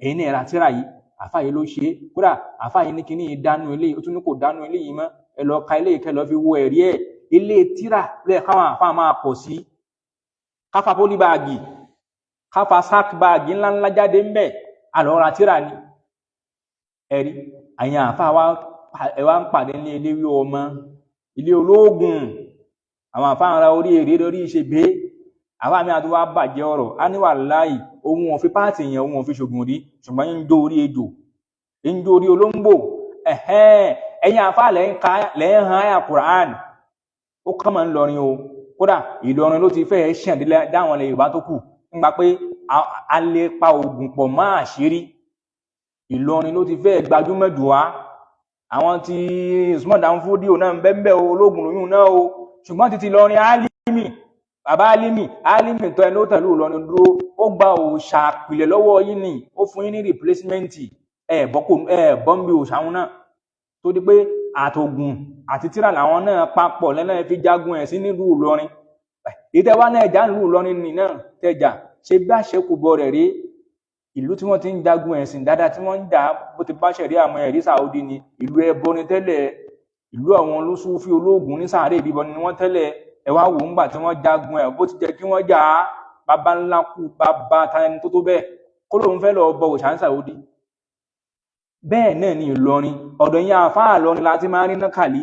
ẹ̀yin náà ra tírà yìí, àfáà yìí ló ṣe é, kódà àfáà yìí ní kíní ìdánú ilé, ó tún ní kò dánú ilé yìí mọ́, ẹ lọ ka ilé ìkẹ́ lọ fi wo ẹ̀rí ẹ̀. Ilé tírà lẹ́ẹ̀ káwọn àfáà máa pọ̀ sí, káfa pólíbáàgì, káfa sack báàgì ńláńlá jáde ńbẹ̀, àlọ́ ra tírà ni. Ẹ̀rí àyàn àfáà wá ń pàdé ní eléwé ọmọ, ilé ológun, àwọn àfáà ń ra orí èrè lórí ìṣègbè. Àfáà mi àti wá bàjẹ́ ọ̀rọ̀, á ní wàláhì ohun òfin páàtì yẹn ohun òfin ṣògùn rí, ṣùgbọ́n ń jó orí ejò, ń jó orí olóńgbò. Ẹ̀yin àfáà lẹ́ ń han àyà Quran, ó kàn máa ń lọrin o. Kódà Ìlọrin ló ti fẹ́ ṣàn dáwọn ilẹ̀ Yorùbá tó kù nípa pé a lè pa oògùn pọ̀ mọ́ àṣírí. Ìlọrin ló ti fẹ́ gbajúmọ̀ jù wá. Àwọn tí Usman Dan Fodio náà ń bẹ́ẹ̀ ológun lóyún náà o, ṣùgbọ́n títí Ìlọrin Álímì, bàbá Álímì tó ẹni ó tẹ̀lé Ìlọrin dúró, ó gba òòṣà àpìlẹ̀ lọ́wọ́ yín ni, ó fún yín ní replacement, bọ́m̀bì òòṣà wọn náà, tó di pé àtògùn àti tírà làwọn náà papọ̀ lẹ́nà fi jagun ẹ̀ sí nílùú Ìlọrin. Ìtẹ́wá náà ẹ̀já nílùú Ìlọrin nì náà tẹ̀jà, ṣe bí àṣekùbọ̀ rẹ̀ rí ìlú tí wọ́n ti ń jagun ẹ̀sìn dáadáa, tí wọ́n ń jà bó ti bá ṣẹ̀rí àmọ́ ẹ̀rí Saudi ni. Ìlú ẹbọ ni tẹ́lẹ̀, ìlú àwọn olóṣùfì ológun ní sàárè ìbíbọn ni wọ́n tẹ́lẹ̀. Ẹ wá wò ńgbà tí wọ́n jagun ẹ̀ bó ti jẹ́ kí wọ́n jà á, bàbá ńlá kú bàbá tani tó bẹ́ẹ̀ kó lóun fẹ́ lọ bọ òòṣà Saudi. Bẹ́ẹ̀ náà ni Ìlọrin, ọ̀dọ̀ yẹn àfáà Ìlọrin láti máa rí nákàlí.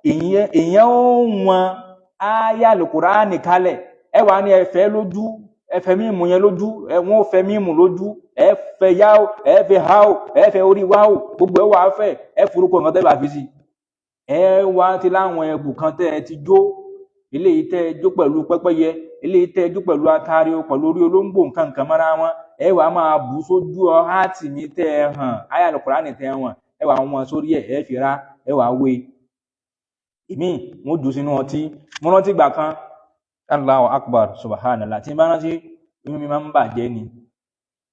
Èèyàn ó wọn áyà Al-Kùránì kalẹ̀, ẹ wà ní ẹfẹ́ lójú, ẹfẹ́ mímú yẹn lójú, wọ́n fẹ́ mímú lójú, ẹfẹ́ yáò, ẹfẹ́ háò, ẹfẹ́ orí wáò, gbogbo ẹ wà fẹ́, ẹ forúkọ nǹkan tẹ́ bá fi sí. Ẹ wá ti láwọn ẹbù kan tẹ́ ẹ ti jó, eléyìí tẹ́ ẹ jó pẹ̀lú pẹ́pẹ́yẹ, eléyìí tẹ́ ẹ jó pẹ̀lú atari pẹ̀lú orí olóńgbò nǹkan mọ́ra wọn. Ẹ wà máa bù sójú háàtì mi tẹ́ ẹ hàn, áyà Al-Kùránì tẹ́ ẹ hàn, ẹ wà wọn sórí ẹ fi ra, ẹ wà wé. Ìmí mo jù sínú ọtí. Mo rántí ìgbà kan, Allahu Akbar, subhanallah, tí n bá rántí inú mi máa ń bàjẹ́ ni.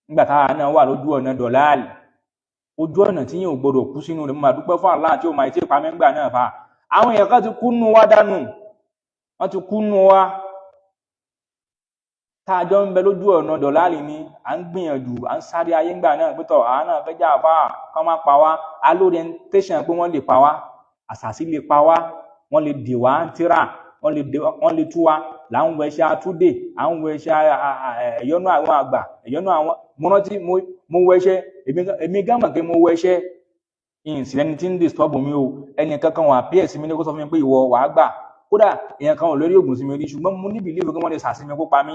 Nígbà táwa náà wà lójú ọ̀nà dọ̀láàlì, ojú ọ̀nà tí yín ò gbọdọ̀ kú sínú rẹ̀, mo máa dúpẹ́ fún Allah tí ó máa ti pa mí ńgbà náà fa. Àwọn èèyàn kan ti kú nù wá dànù, wọ́n ti kú nù wá. Tá a jọ ń bẹ lójú ọ̀nà dọ̀láàlì ni, à ń gbìyànjú, à ń sáré ayé ńgbà náà pé tọ̀ àá náà fẹ́ jà fà kán má pa wá. Alorientation pé wọ́n lè pa wá, àṣàsí lè pa wá, wọ́n lè dè wá ń tírà, wọ́n lè tú wa. Là ń wẹṣẹ́ àtúndè, à ń wẹṣẹ́ ẹ̀yọ́nú àwọn àgbà, ẹ̀yọ́nú àwọn. Mo rántí mo wẹṣẹ́, èmi gán mọ̀ pé mo wẹṣẹ́, ìsìlẹ́ni tí ń disturb mi o, ẹnì kankan wà pẹ́ sí mi ní kó sọ fún mi pé ìwọ wàá gbà. Kódà èèyàn kan ò lórí ògùn sí mi rí, ṣùgbọ́n mo ní bìlíìfù pé wọ́n lè sàsí mi kó pa mí.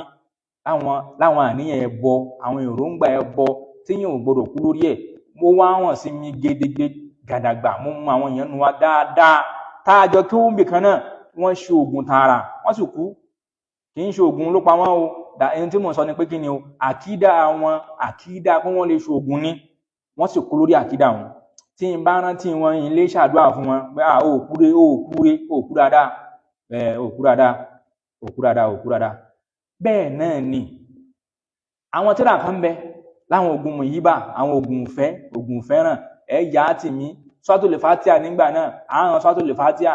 Láwọn àníyàn ẹbọ, àwọn èròǹgbà ẹbọ tí yín ò gbọdọ̀ kú lórí ẹ̀. Mo wá hàn sí mi gédégbé gàdàgbà, mo mú àwọn èèyàn nu wa dáadáa. Tá a jọ kí ó ń bì kan náà, wọ́n ṣe oògùn tààrà, wọ́n sì kú. Kì í ṣe oògùn ló pa wọ́n o. Ẹni tí mo sọ ni pé kí ni o, àkídà pé wọ́n lè ṣe oògùn ni, wọ́n sì kú lórí àkídà wọn. Tí n bá rántí wọn, ilé ṣàdúrà fún wọn pé òkú dáadáa. Bẹ́ẹ̀ náà ni àwọn tírà kan bẹ láwọn oògùn mùyíbà, àwọn oògùn fẹ́ràn, yà á tì mí Suratul Fatiha nígbà náà, àwọn Suratul Fatiha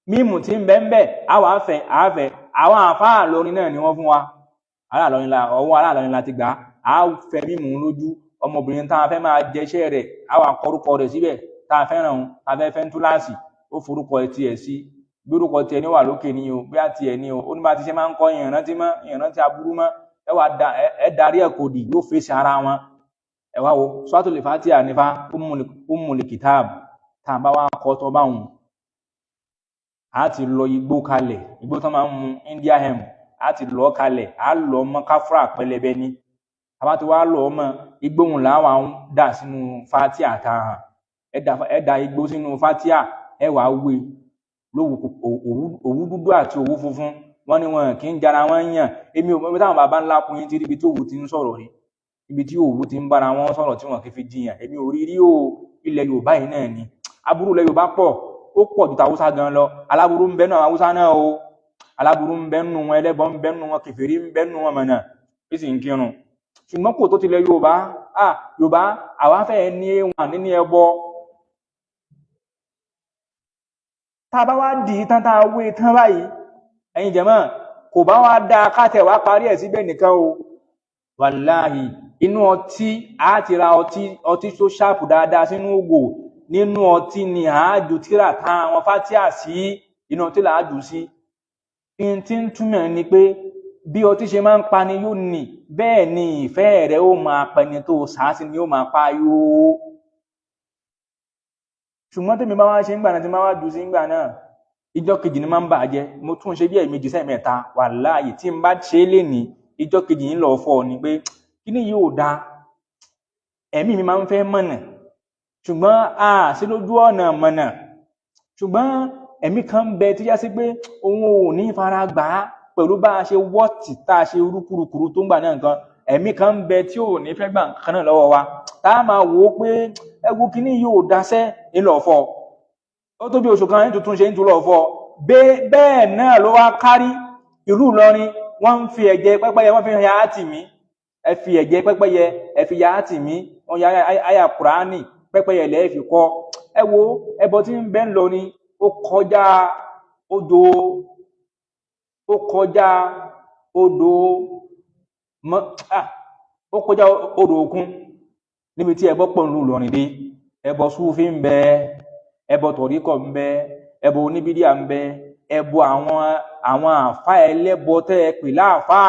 mímù tí ń bẹ àwọ̀ àfẹ́ àwọn àfáà lórin náà ni wọ́n fún wa. Ọwọ́ aláàlọ́rin la ti gbà á fẹ́ mímù lójú, ọmọbìnrin tá a fẹ́ máa jẹṣẹ́ rẹ̀ á wà kọrúkọ rẹ̀ síbẹ̀ tá a fẹ́ràn òun tá a fẹ́ fẹ́ ń túláàsì ó forúkọ tiẹ̀ sí gbórúkọ tiẹ̀ ní wà lókè ní o bí a tiẹ̀ ní o ó ní bá ti ṣe máa ń kọ́ ìrántí aburú mọ́ ẹ darí ẹ̀ kò dì yóò fèsì ara wọn ẹ wá wo Suratul Fatiha nífa Ummul Kitab tá a bá wá kọ́ tọ́ bá wọn a ti lọ igbó kalẹ̀ igbó tó máa ń mu India hemp a ti lọ kalẹ̀ a lọ mọ́ káfúrà pẹlẹbẹ ní àbá ti wá lọ mọ́ igbó òun làwọn ń dà sínú Fatiha àtàhàn ẹ da igbó sínú Fatiha ẹ wà wé òwú dúdú àti òwú funfun wọn ni wọn kì í jara wọn yàn èmi ò mọ̀ táwọn bàbá ńlá kun yín ti rí ibi tí òwú ti ń sọ̀rọ̀ rí ibi tí òwú ti ń bára wọn sọ̀rọ̀ tí wọn kì í fi jiyàn èmi ò rí o ilẹ̀ Yorùbá yìí náà ni aburú ilẹ̀ Yorùbá pọ̀ ó pọ̀ ju tàwùsá gan lọ aláburú ń bẹ nù àwọn Haúsá náà o aláburú ń bẹ nù wọn ẹlẹ́bọ ń bẹ nù wọn kèfèrí ń bẹ nù wọn mọ̀nà bí sì ń kírun ṣùgbọ́n kò tó tilẹ̀ Yorùbá Yorùbá àwa fẹ́ ní wọn nínú ẹbọ tá a bá wá dì í tán tá a wé tán báyìí ẹ̀yin jẹ̀mọ́ kò bá wá dáa káàtẹ̀ wá parí ẹ̀ síbẹ̀ nìkan o wàláhì inú ọtí a ti ra ọtí tó ṣáàpù dáadáa sínú ògò nínú ọtí ni àájò tíra tá àwọn Fátíà sí inú ọtí là á jù sí in tí ń túmọ̀ ni pé bí ọtí ṣe máa ń pani yóò ní bẹ́ẹ̀ ni ìfẹ́ rẹ̀ ó máa pẹni tó sàásì ni ó máa pa yóò ṣùgbọ́n tèmi bá wá ṣe ń gbà náà tí máa wá jù sí ń gbà náà ìjọ́ kejì ni máa ń bà jẹ́ mo tún ṣe bí ẹ̀ẹ̀mejì sẹ́ẹ̀mẹ́ta wàláhì tí n bá ṣe é lè ní ìjọ́ kejì ń lọ fọ́ ni pé kí ni yóò da ẹ̀mí mi máa ń fẹ́ mọ̀nà ṣùgbọ́n sí lójú ọ̀nà mọ̀nà ṣùgbọ́n ẹ̀mí kan ń bẹ tí yá sí pé òun ò ní fara gbà á pẹ̀lú bá a ṣe wọ́ọ̀tì tá a ṣe rúkúrukúru tó ń gbà náà nǹkan ẹ̀mí kan ń bẹ tí ò ní fẹ́ gbà nǹkan náà lọ́wọ́ wa tá a máa wò ó pé ẹwú kíní yóò daṣẹ́ ńlọ́fọ́ ó tó bí oṣù kan ní tuntun ṣe ń túlọ̀ fọ́ bẹ́ẹ̀ náà ló wá kárí ìlú Ìlọrin wọ́n ń fi ẹ̀jẹ̀ pẹ́pẹ́yẹ wọ́n fi ya áàtì mí ẹ fi ẹ̀jẹ̀ pẹ́pẹ́yẹ ẹ fi ya áàtì mí wọ́n ya àyà Kùránì pẹ́pẹ́yẹ lẹ́ẹ̀ fi kọ́ ẹ wo ẹbọ tí ń bẹ ń lọ ni ó kọjá odò òkun níbi tí ẹbọ pọ̀ nílùú Ìlọrin dé ẹbọ Súfí ń bẹ ẹbọ tọ̀ríkọ̀ ń bẹ ẹbọ oníbídíà ń bẹ ẹbọ àwọn àfá ẹlẹ́bọ tẹ́ ẹ pè láàfá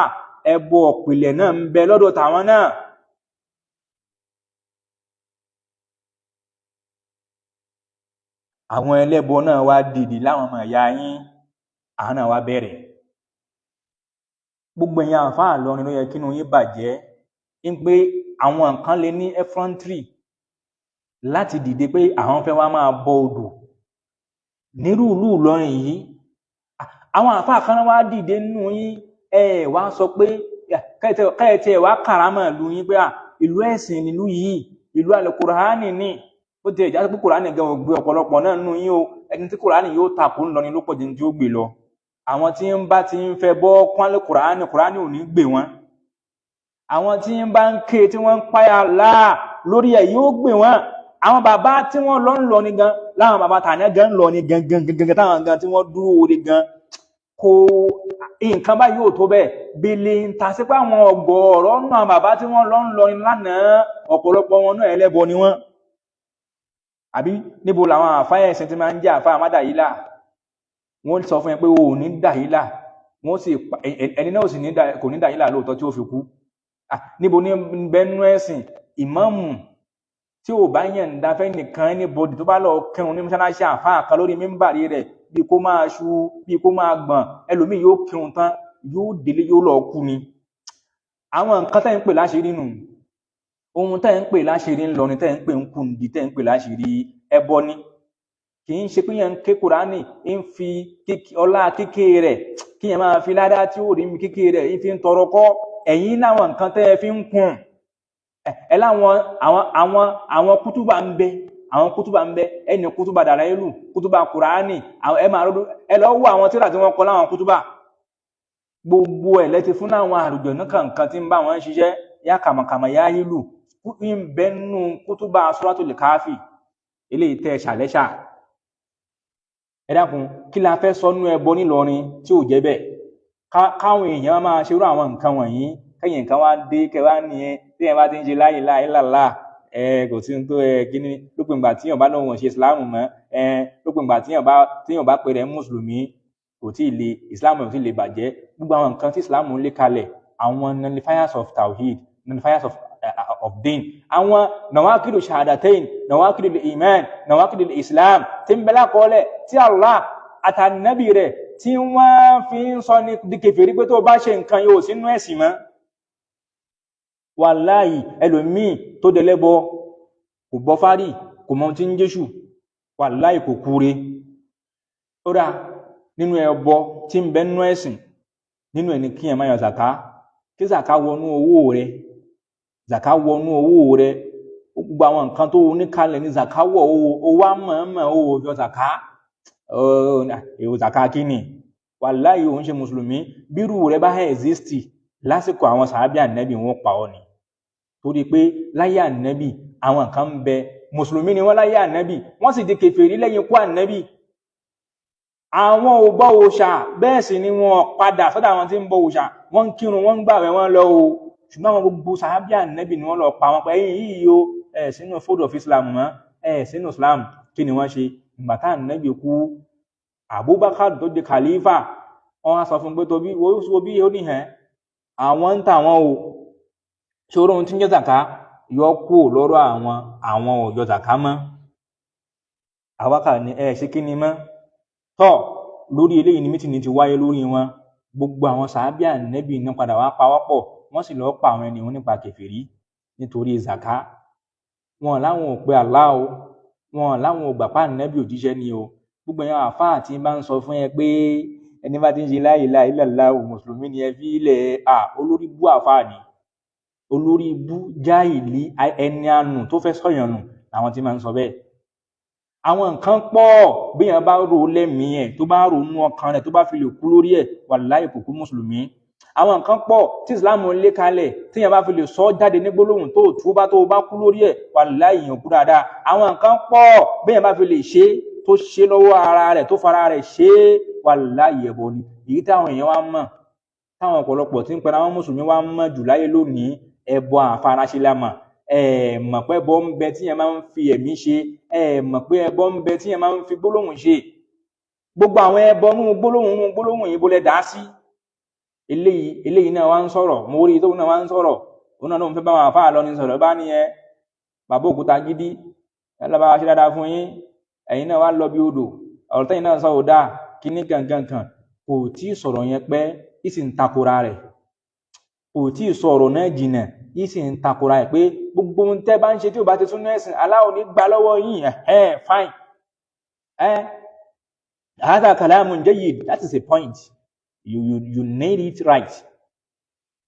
ẹbọ ọ̀pìlẹ̀ náà ń bẹ lọ́dọ̀ tàwọn náà àwọn ẹlẹ́bọ náà wá dìdì láwọn ọmọ ìyá yín àwọn náà wá bẹ̀rẹ̀ gbogbo ẹ̀yin àfá Ìlọrin ló yẹ kínú yín bàjẹ́ ń pé àwọn nǹkan lè ní effrontery láti dìde pé àwọn fẹ́ wá máa bọ odò nírú ìlú Ìlọrin yìí àwọn àfáà kan wá dìde nínú yín wá sọ pé kẹ́ẹ̀tẹ̀ wá kàrámọ̀ ìlú yín pé ìlú ẹ̀sìn nílùú yìí ìlú Al-Kùránì ní ó ti ẹ̀já pé Kùránì gan ò gbé ọ̀pọ̀lọpọ̀ náà nínú yín o ẹni tí Kùránì yóò takò ńlọ ní ló pọ̀ jẹ́ tí ó gbé lọ àwọn tí ń bá ti ń fẹ́ bọ́ pọ́nlé Kùránì ò ní gbé wọn àwọn tí ń bá ń ké tí wọ́n ń páyà láà lórí ẹ̀ yóò gbé wọn àwọn bàbá tí wọ́n lọ ní gan láwọn bàbá tàní gan lọ ní gangan táwọn gan tí wọ́n dúró orí gan kò nǹkan bá yóò tó bẹ́ẹ̀ bèlè ń ta sí pé àwọn ọ̀gọ̀ọ̀rọ̀ náà bàbá tí wọ́n lọ ní lánàá ọ̀pọ̀lọpọ̀ wọn náà ẹlẹ́bọ ni wọ́n àbí níbo làwọn àfáà ẹ̀sìn tí máa ń jẹ́ àfáà àmádàyílà wọ́n sọ fún ẹ pé o ò ní dàyílà wọ́n sì ẹni náà kò ní dàyílà lóòótọ́ tí ó fi kú níbo ní bẹ́nu ẹ̀sìn ìmáàmù tí ò bá yàn ń dáfẹ́ nìkan anybody tó bá lọ kírun ní mọ́ṣáláṣí àfáà kan lórí mímbàrí rẹ̀ bí kó máa ṣú bí kó máa gbọ̀n ẹlòmíì yóò kírun tán yóò délé yóò lọ kú ni àwọn nǹkan tẹ́ ń pè láṣìírí nù ohun tẹ́ ń pè láṣìírí ń lọ ni tẹ́ ń pè ń kù níbi tẹ́ ń pè láṣìírí ẹbọ ni kì í ṣe pé yẹn ń ké Kùránì ń fi ọlá kékeré rẹ̀ kí yẹn máa fi ládá tí ó rí mi kékeré rẹ̀ ń fi ń tọrọ kọ́ ẹ̀yin láwọn nǹkan tẹ́ ẹ fi ń kùn ẹ láwọn àwọn kútúbà ń bẹ àwọn kútúbà ń bẹ ẹni kútúbà Dàláìlù kútúbà Kùránì ẹ máa rọdún ẹ lọ wo àwọn tírà tí wọ́n kọ láwọn kútúbà gbogbo ẹ̀ lẹ́ti fún àwọn àrùjọ ní kankan tí ń bá wọn ṣiṣẹ́ yá kàmàkàmà yá hílù ń bẹ nínú kútúbà Suratul Káfì eléyìí tẹ́ ṣàlẹ́ṣà ẹ dákun kí la fẹ́ sọ nú ẹbọ nílọrin tí ò jẹ́ bẹ́ẹ̀ káwọn èèyàn máa ṣerú àwọn nǹkan wọ̀nyí kẹ́yìn kan wá dé kẹwàá nìyẹn tí ẹ bá ti ń ṣe la ilaha illallah kò sí tó kíní lópin ìgbà tíyàn bá lóun ṣe ìsìláàmù mọ́ lópin ìgbà tíyàn bá pè rẹ̀ mùsùlùmí kò tí ì lè ìsìláàmù ò tí ì lè bàjẹ́. gbogbo àwọn nǹkan tí ìsìláàmù lé kalẹ̀ àwọn nullifiers of tawhid, nullifiers of din, àwọn nawakidu shahadatain, nawakidu iman, nawakidu islam tí ń bẹ lákọọ́lẹ̀ tí Allah àtànábì rẹ̀ tí wọ́n fi ń sọ ní kèfèrí pé tó bá ṣe nǹkan yóò sínú ẹ̀sìn mọ́. wàláhì ẹlòmíì tó dẹlẹ́bọ kò bọ́ fárí kò mọ tí ń jésù, wàláhì kò kúre. ó dá nínú ẹbọ tí ń bẹ nínú ẹ̀sìn nínú ẹni kí ẹ máa yọ zàká, kí zàká wọnú owó rẹ, zàká wọnú owó rẹ, gbogbo àwọn nǹkan tó oníkalẹ̀ ní zàká wọ̀ owó àmọ́ọ̀mọ́ owó yọ zàká, èrò zàká kí ni? wàláhì òun ṣe mùsùlùmí bírú rẹ bá exist lásìkò àwọn sàábì ànẹ́bì wọn pa ọ́ ni, torí pé láyé ànẹ́bì àwọn kan ń bẹ mùsùlùmí ni wọ́n láyé ànẹ́bì wọ́n sì di kèfèrí lẹ́yìn ikú ànẹ́bì. àwọn ò bọ òòṣà bẹ́ẹ̀ sì ni wọ́n padà sọ́dọ̀ àwọn tí ń bọ òòṣà, wọ́n ń kírun wọ́n ń gbààwẹ̀ wọ́n lọ o, ṣùgbọ́n àwọn gbogbo sàábì ànẹ́bì ni wọ́n lọ pa wọn pé ẹ̀yin yìí o sínú fold of Islam mọ́ sínú Islam. kí ni wọ́n ṣe? ìgbà tá ànẹ́bì kú, Abubakar tó di khalifa wọ́n á sọ fún pé tóbi wo bí ó níhẹ̀ àwọn ń tà wọ́n o ṣòro ohun tí ń jẹ́ zàká yọ kú lọ́rọ̀ àwọn ò yọ zàká mọ́. Abubakar ní ṣe kí ni mọ́ tọ́ lórí eléyìí ni mítìní ti wáyé lórí wọn. gbogbo àwọn sàábì ànẹ́bì náà padà wá pawọ́pọ̀ wọ́n sì lọ́ọ́ pa àwọn ènìyàn nípa kèfèrí nítorí zàká. wọn láwọn ò pe Allah o, wọn láwọn ò gbà pa ànẹ́bì òjíṣẹ́ ni o. gbogbo èèyàn àfáà tí bá ń sọ fún ẹ pé ẹni bá ti ń ṣe la ilaha illallah mùsùlùmí ni ẹ fi ilẹ̀ olórí bú àfáà ni, olórí bú jáìlì ẹni àánú tó fẹ́ sọ̀yàn nù làwọn tí máa ń sọ bẹ́ẹ̀. àwọn nǹkan pọ̀ bí èèyàn bá rò lẹ́mìí ẹ̀ tó bá rò nú ọkàn rẹ̀ tó bá fi lè kú lórí ẹ̀ wàláhì kò kú mùsùlùmí. àwọn nǹkan pọ̀ tí ìsìláàmù lé kalẹ̀ tí èèyàn bá fi lè sọ jáde ní gbólóhùn tó tú bá tó bá kú lórí ẹ̀ wàláhì èèyàn kú dáadáa. àwọn nǹkan pọ̀ bí èèyàn bá fi lè ṣe tó ṣe lọ́wọ́ ara rẹ̀ tó fara rẹ̀ ṣe wàláhì ẹbọ ni. èyí táwọn èèyàn wá mọ̀, táwọn ọ̀pọ̀lọpọ̀ tí ń pera wọn mùsùlùmí wá mọ̀ jù láyé lónìí, ẹbọ àfaraṣílámà. mọ̀ pé ẹbọ ń bẹ tí yẹn máa ń fi ẹ̀mí ṣe, mọ̀ pé ẹbọ ń bẹ tí yẹn máa ń fi gbólóhùn ṣe. gbogbo àwọn ẹbọ nínú gbólóhùn yìí bó lẹ dá sí. eléyìí náà wá ń sọ̀rọ̀, mo rí tóun náà wá ń sọ̀rọ̀, òun náà lóun fẹ́ bá wọn àfáà lọ ní sọ̀rọ̀ bá nìyẹn bàbá òkúta gidi ẹlọ́ba wa ṣe dáadáa fún yín, ẹ̀yin náà wá lọ bí odò, ọ̀rọ̀ tẹ́yìn náà sọ ò dáa kíní kankan kò tí ì sọ̀rọ̀ yẹn pẹ́ ìsì ń takora rẹ̀, kò tí ì sọ̀rọ̀ náà jìnà ìsì ń takora rẹ̀ pé gbogbo ohun tẹ́ bá ń ṣe tí ò bá ti tún ẹ̀sìn Allah ò ní gbà lọ́wọ́ yín. Fine, hadha kalamun jayyid, that is a point, you nailed it right.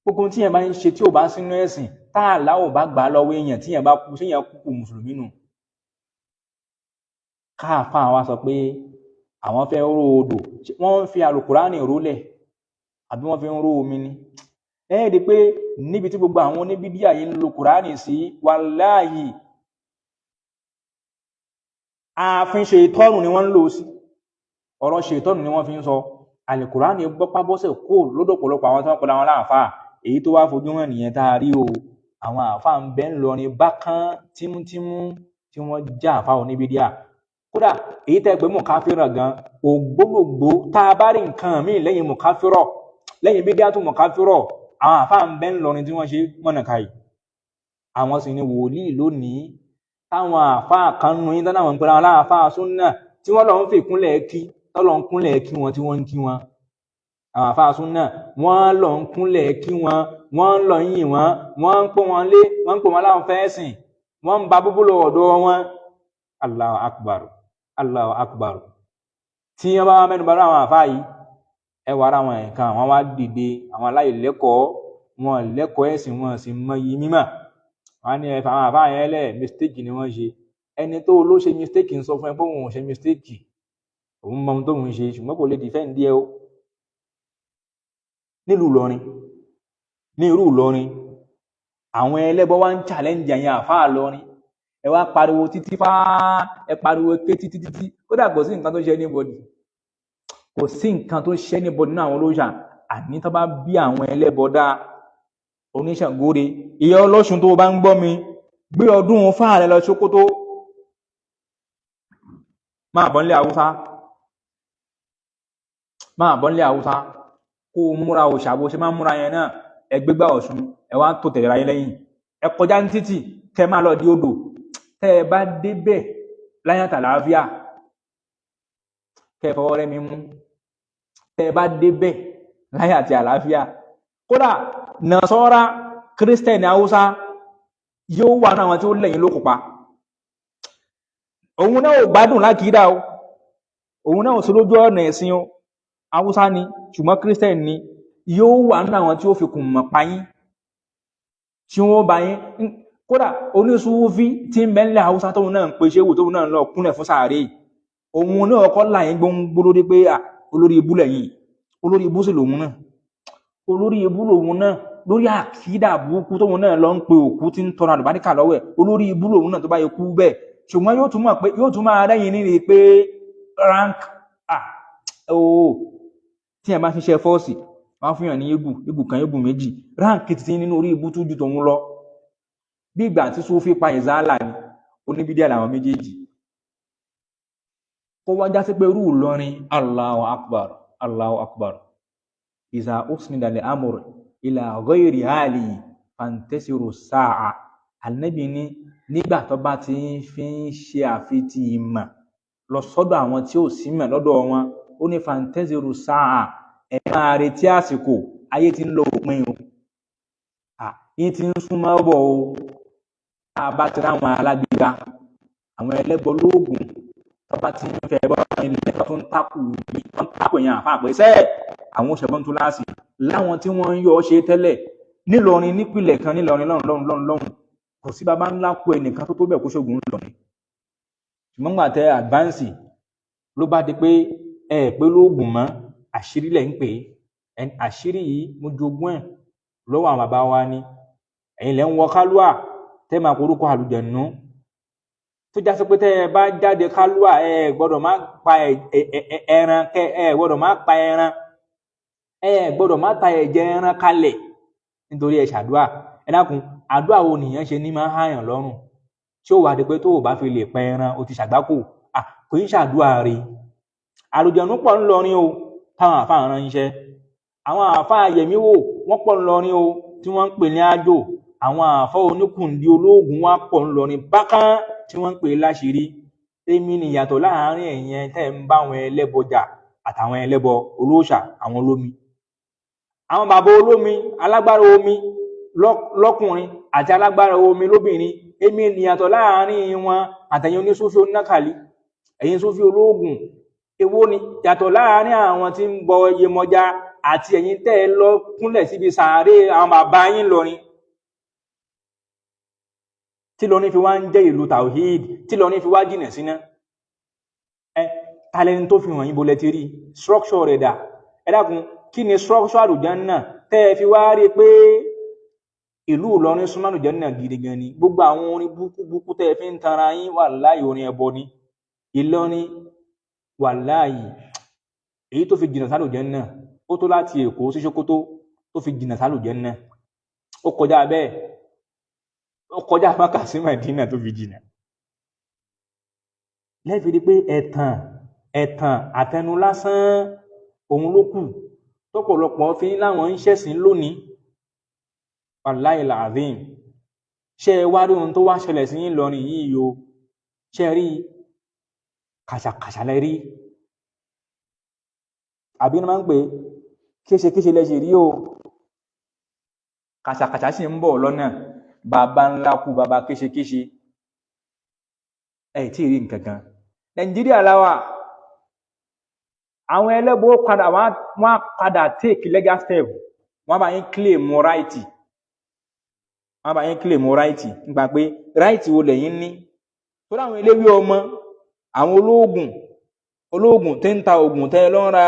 gbogbo ohun tí yẹn bá ń ṣe tí ò bá sínú ẹ̀sìn tá Allah ò bá gbà lọ́wọ́ èèyàn tí yẹn bá kú sí yẹn kúkú mùsùlùmí nù. káàfáà wa sọ pé àwọn fẹ́ ró odò, wọ́n ń fi àlùkùránì rólẹ̀ àbí wọ́n fi ń ró omi ni? rí pé níbi tí gbogbo àwọn oníbídíà yìí ń lo kùránì sí wàláhì ààfin ṣètọ́nù ni wọ́n ń lò sí, ọ̀rọ̀ ṣètọ́nù ni wọ́n fi ń sọ. àlùkùránì bọ́pá bọ́sẹ̀ kó lódòpọ̀lọpọ̀ àwọn tí wọ́n pẹ̀lú àwọn láàfáà. èyí tó wá fojú hàn nìyẹn tá a rí o. àwọn àáfáà ń bẹ ńlọrin bákan tímútímú tí wọ́n já àáfáà oníbídíà. kódà èyí tẹ́ pé mùkáfírà gan ògbólógbó tá a bá rí nǹkan míì lẹ́yìn mùkáfírà, lẹ́yìn bídíà tó mùkáfírà, àwọn àfáà ń bẹ ńlọrin tí wọ́n ṣe mọ̀nàkàì. àwọn sì ni wòlíì lónìí táwọn àfáà kan nù yín dáná wọn pẹ̀lú àwọn aláàfáà súnà tí wọ́n lọ ń fi ìkúnlẹ̀ kí tọ́lọ̀ ń kúnlẹ̀ kí wọn tí wọ́n ń kí wọn. àwọn àfáà súnà wọ́n lọ ń kúnlẹ̀ kí wọn, wọ́n lọ ń yìn wọn, wọ́n ń pọ́n wọn lé, wọ́n ń pọ́n wọn láwọn fẹ́ sìn, wọ́n ń ba búbúlò ọ̀dọ̀ wọn. Allahu akbar, Allahu akbar. tí wọ́n bá wá mẹ́nu bà àwọn àfáà yìí ẹ wà ara wọn nǹkan àwọn wá dìde àwọn aláìlẹ́kọ̀ọ́, wọn lẹ́kọ̀ọ́ ẹ̀sìn wọn sì mọ iyì mímọ̀. wọn ní ẹ̀fà àwọn àfáà yẹn lẹ̀ mistake ni wọ́n ṣe. ẹni tó ló ṣe mistake ń sọ fún ẹ pé òun ò ṣe mistake, òun mọ ohun tóun ṣe ṣùgbọ́n kò lè defend ẹ o. nílùú Ìlọrin, ní irú Ìlọrin, àwọn ẹlẹ́bọ wá ń challenge àyàn àfáà Ìlọrin. ẹ wá pariwo títí fáá, ẹ pariwo ké títí kódà kò sí nǹkan tó ṣe anybody, kò sí nǹkan tó ṣe anybody nínú àwọn olóòṣà. àní tó bá bí àwọn ẹlẹ́bọ dáa oníṣàngóre ìyá Ọlọ́ṣun tó bá ń gbọ́ mi gbé ọdún fáà rẹ lọ Sókótó máa bọ́ nílé Haúsá kó múra òòṣà bó ṣe máa ń múra yẹn náà ẹ gbégbá Ọ̀ṣun ẹ wá tó tẹ̀lé ayé lẹ́yìn ẹ kọjá ní títì kẹ máa lọ di odò tẹ ẹ bá débẹ̀ láyé àtàlàáfíà kẹ fọwọ́ rẹ mi mú tẹ ẹ bá débẹ̀ láyé àti àlàáfíà kódà Nàsárà kírísítẹ̀nì Haúsá yóò wà náà wọn tí ó lẹ́yìn ló kópa òun náà ò gbádùn lákìídà o òun náà ò sí lójú ọ̀nà ẹ̀sìn o Haúsá ni ṣùgbọ́n kírísítẹ̀nì ni yóò wà náà wọn tí ó fi kùn mọ̀ payín tí wọ́n bá yín kódà oníṣúfí tí ń bẹ́ńlẹ̀ Haúsá tóun náà ń pe ṣéwù tóun náà lọ kúnlẹ̀ fún sàárè òun náà kọ́ láyín gbóngbó lórí pé olórí ibú lẹ́yìn olórí ibú sì lòun náà olórí ibú lòun náà lórí àkídà burúkú tóun náà lọ ń pe òkú tí ń tọrọ àlùbáríkà lọ́wọ́ ẹ̀ olórí ibú lòun náà tó bá yẹ kú bẹ́ẹ̀ ṣùgbọ́n yóò tún máa rẹ́yìn nílé pé rank tí ẹ bá ṣiṣẹ́ fọ́ọ̀sì wọ́n fún yàn ní egbù kan egbù méjì rank ti nínú orí ibú tó ju tòun lọ bí ìgbà tí Súfí pa ìzálà ni oníbídíà làwọn méjèèjì kó wá já sí pé rú Ìlọrin Allahu Akbar Allahu Akbar ìzà usnida al-amr ila ghayri hali fantasiru sa'a Ànábì ní nígbà tó bá ti fi ń ṣe àfitì ìmọ̀ lọ sọ́dọ̀ àwọn tí ò sí mọ̀ lọ́dọ̀ wọn ó ní fantasiru sa'a ẹ máa retí àsìkò ayé ti ń lọ òpin o yín ti ń súnmọ́ bọ̀ o tá a bá ti ráwọn alágbèéká àwọn ẹlẹ́bọ lóògùn tó bá ti ń fẹ́ bọ́ ilé tó ń takò yẹn àfa àpèsẹ́ àwọn òṣèbọn tó láàsì láwọn tí wọ́n ń yọ ọ́ ṣe tẹ́lẹ̀ nílọrin nípìnlẹ̀ kan nílọrin lọ́run kò sí baba ńlá kó ẹnìkan tó bẹ̀ kó ṣògùn ńlọrin ṣùgbọ́n gbà tẹ àdváǹsì ló bá di pé ẹ pé lóògùn mọ́ àṣírí lẹ̀ ń pè é àṣírí yìí mo jogún ẹ̀ lọ́wọ́ àwọn bàbá wa ni ẹ̀yin lẹ́ ń wọ kálúà tẹ́ máa korúkọ àlùjànnú tó já sí pé tẹ́ ẹ bá jáde kálúà ẹ gbọ́dọ̀ má pa ẹran ẹ gbọ́dọ̀ má pa ẹran ẹ gbọ́dọ̀ má ta ẹ̀jẹ̀ ẹran kalẹ̀ nítorí ẹ ṣàdúà ẹ dákun àdúà wo nìyẹn ṣe ní máa ń hàyàn lọ́rùn tí ó wà di pé tó o bá fi lè pa ẹran o ti ṣàgbákò kò ń ṣàdúà rí àlùjànnú pọ̀ ńlọrin o táwọn àfáà ránṣẹ́ àwọn àfáà yẹ̀mí wò wọ́n pọ̀ ńlọrin o tí wọ́n ń pè ní àjò àwọn àfáà oníkùndí olóògùn wá pọ̀ ńlọrin bákan tí wọ́n ń pè láṣìírí èmi nìyàtọ̀ láàárín ẹ̀yin tẹ́ ń bá àwọn ẹlẹ́bọ jà àtàwọn ẹlẹ́bọ olóòṣà àwọn olómi àwọn bàbá olómi alágbára omi lọ́kùnrin àti alágbára omi lóbìnrin èmi nìyàtọ̀ láàárín wọn àtẹ̀yin oníṣúfì onínákàlí ẹ̀yin ṣúfì olóògùn èwo ni yàtọ̀ láàárín àwọn tí ń bọ Yemọja àti ẹ̀yin tẹ́ ẹ lọ kúnlẹ̀ síbi sàárè àwọn bàbá yín lọrin tí lọrin fi wá ń jẹ́ ìlú tawhid tí lọrin fi wá jìnà síná talẹni tó fi hàn yín bolẹ̀ ti rí structure rẹ̀ dà ẹ dákun kí ni structure àlùjánnà tẹ́ ẹ fi wá rí pé ìlú Ìlọrin súnmọ́ àlùjánnà gidi gan ni gbogbo àwọn orin búkú tẹ́ ẹ fi ń tanra yín wàláhì orin ẹbọ ni Ìlọrin wàláhì èyí tó fi jìnà sálùjánnà ó tó láti Èkó sí Sókótó tó fi jìnà sálùjánnà ó kọjá bẹ́ẹ̀ ó kọjá Mákà sí Mẹdínà tó fi jìnà lẹ́ẹ̀fi di pé ẹ̀tàn àtẹnu lásán òun ló kù tọ́pọ̀lọpọ̀ fi láwọn ń ṣẹ̀sìn lónìí wàláhì làzíìm ṣe ẹ wá rí ohun tó wá ṣẹlẹ̀ sí yín lọ́rin yìí o ṣe rí kàṣàkàṣà lẹ rí àbí ní máa ń pè kéṣekéṣe lẹ ṣe rí o kàṣàkàṣà sì ń bọ̀ lọ́nà bàbá ńlá kú bàbá kéṣekéṣe ẹ̀ tí ì rí nǹkan kan Nàìjíríà láwà àwọn ẹlẹ́bọ padà wọ́n padà take legal step wọ́n bá yín claim right nípa pé right wo lẹ́yìn ní tó láwọn eléwé ọmọ àwọn olóògùn tẹ́ ń ta oògùn tẹ́ lọ ń ra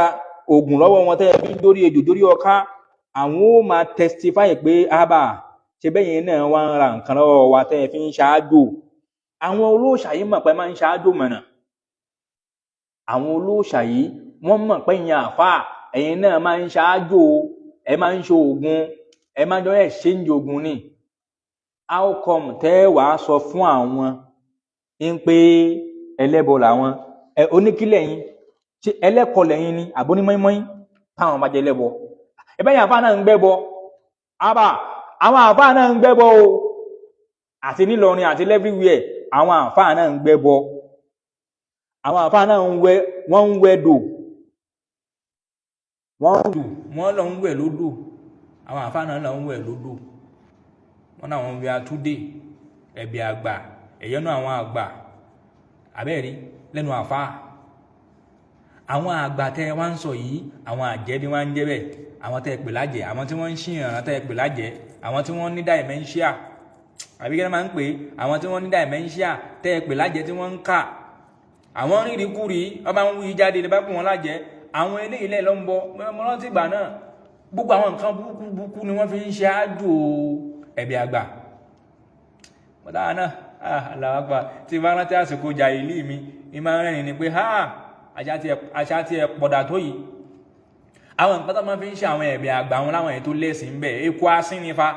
oògùn lọ́wọ́ wọn tẹ́ fi dórí ejò dórí ọká àwọn ó máa testify pé ábà ṣe bẹ́yìn náà wá ń ra nǹkan lọ́wọ́ wa tẹ́ fi ń ṣáájò àwọn olóòṣà yìí mọ̀ pé máa ń ṣáájò mọ̀nà àwọn olóòṣà yìí wọ́n mọ̀ pé ìyẹn àfáà ẹ̀yin náà máa ń ṣáájò ẹ máa ń ṣe oògùn ẹ má jọ exchange ogun ni how come tẹ́ wàá sọ fún àwọn ń pé ẹlẹ́bọ làwọn oníkílẹ̀ yín ṣé ẹlẹ́kọ̀ọ́ lẹ́yìn ni àbónímọ́ímọ́ín táwọn bá jẹ́ ẹlẹ́bọ ẹ̀bẹ́yìn àfáà náà ń gbẹ́bọ àwọn àfáà náà ń gbẹ́bọ o àti nílọrin àti everywhere àwọn àfáà náà ń gbẹ́bọ àwọn àfáà náà wọ́n ń wẹ́dò wọ́n lọ ń wẹ̀ lódò àwọn àfáà náà lọ ń wẹ̀ lódò wọ́n náà wọ́n wẹ̀ àtúndé ẹ̀bẹ̀ àgbà ẹ̀yọ́nú àwọn àgbà àbẹ́ẹ̀rí lẹ́nu àfáà àwọn àgbà tẹ́ wá ń sọ yìí àwọn àjẹ́ bí wọ́n ń jẹ́ bẹ́ẹ̀ àwọn tẹ́ pè lájẹ́ àwọn tí wọ́n ń ṣìyàn tẹ́ pè lájẹ́ àwọn tí wọ́n ní dementia àbí kí wọ́n máa ń pè àwọn tí wọ́n ní dementia tẹ́ pè lájẹ́ tí wọ́n ń kà àwọn rírì kúrì wọ́n máa ń wí jáde lè bá pè wọ́n lájẹ́ àwọn eléyìí lẹ́ ló ń bọ mọ́rántí ìgbà náà gbogbo àwọn nǹkan burúkú ni wọ́n fi ń ṣe àjò ẹ̀bẹ̀ àgbà bọ́dá náà aláwàgbà tí bá rántí àsìkò jàhílì mi ìmọ̀ rẹ̀ ni pé àṣà tí ẹ pọ̀dà tó yìí àwọn nǹkan tó máa fi ń ṣe àwọn ẹ̀bẹ̀ àgbà wọn láwọn ètò lẹ́sìn ń bẹ̀ eku asín nífa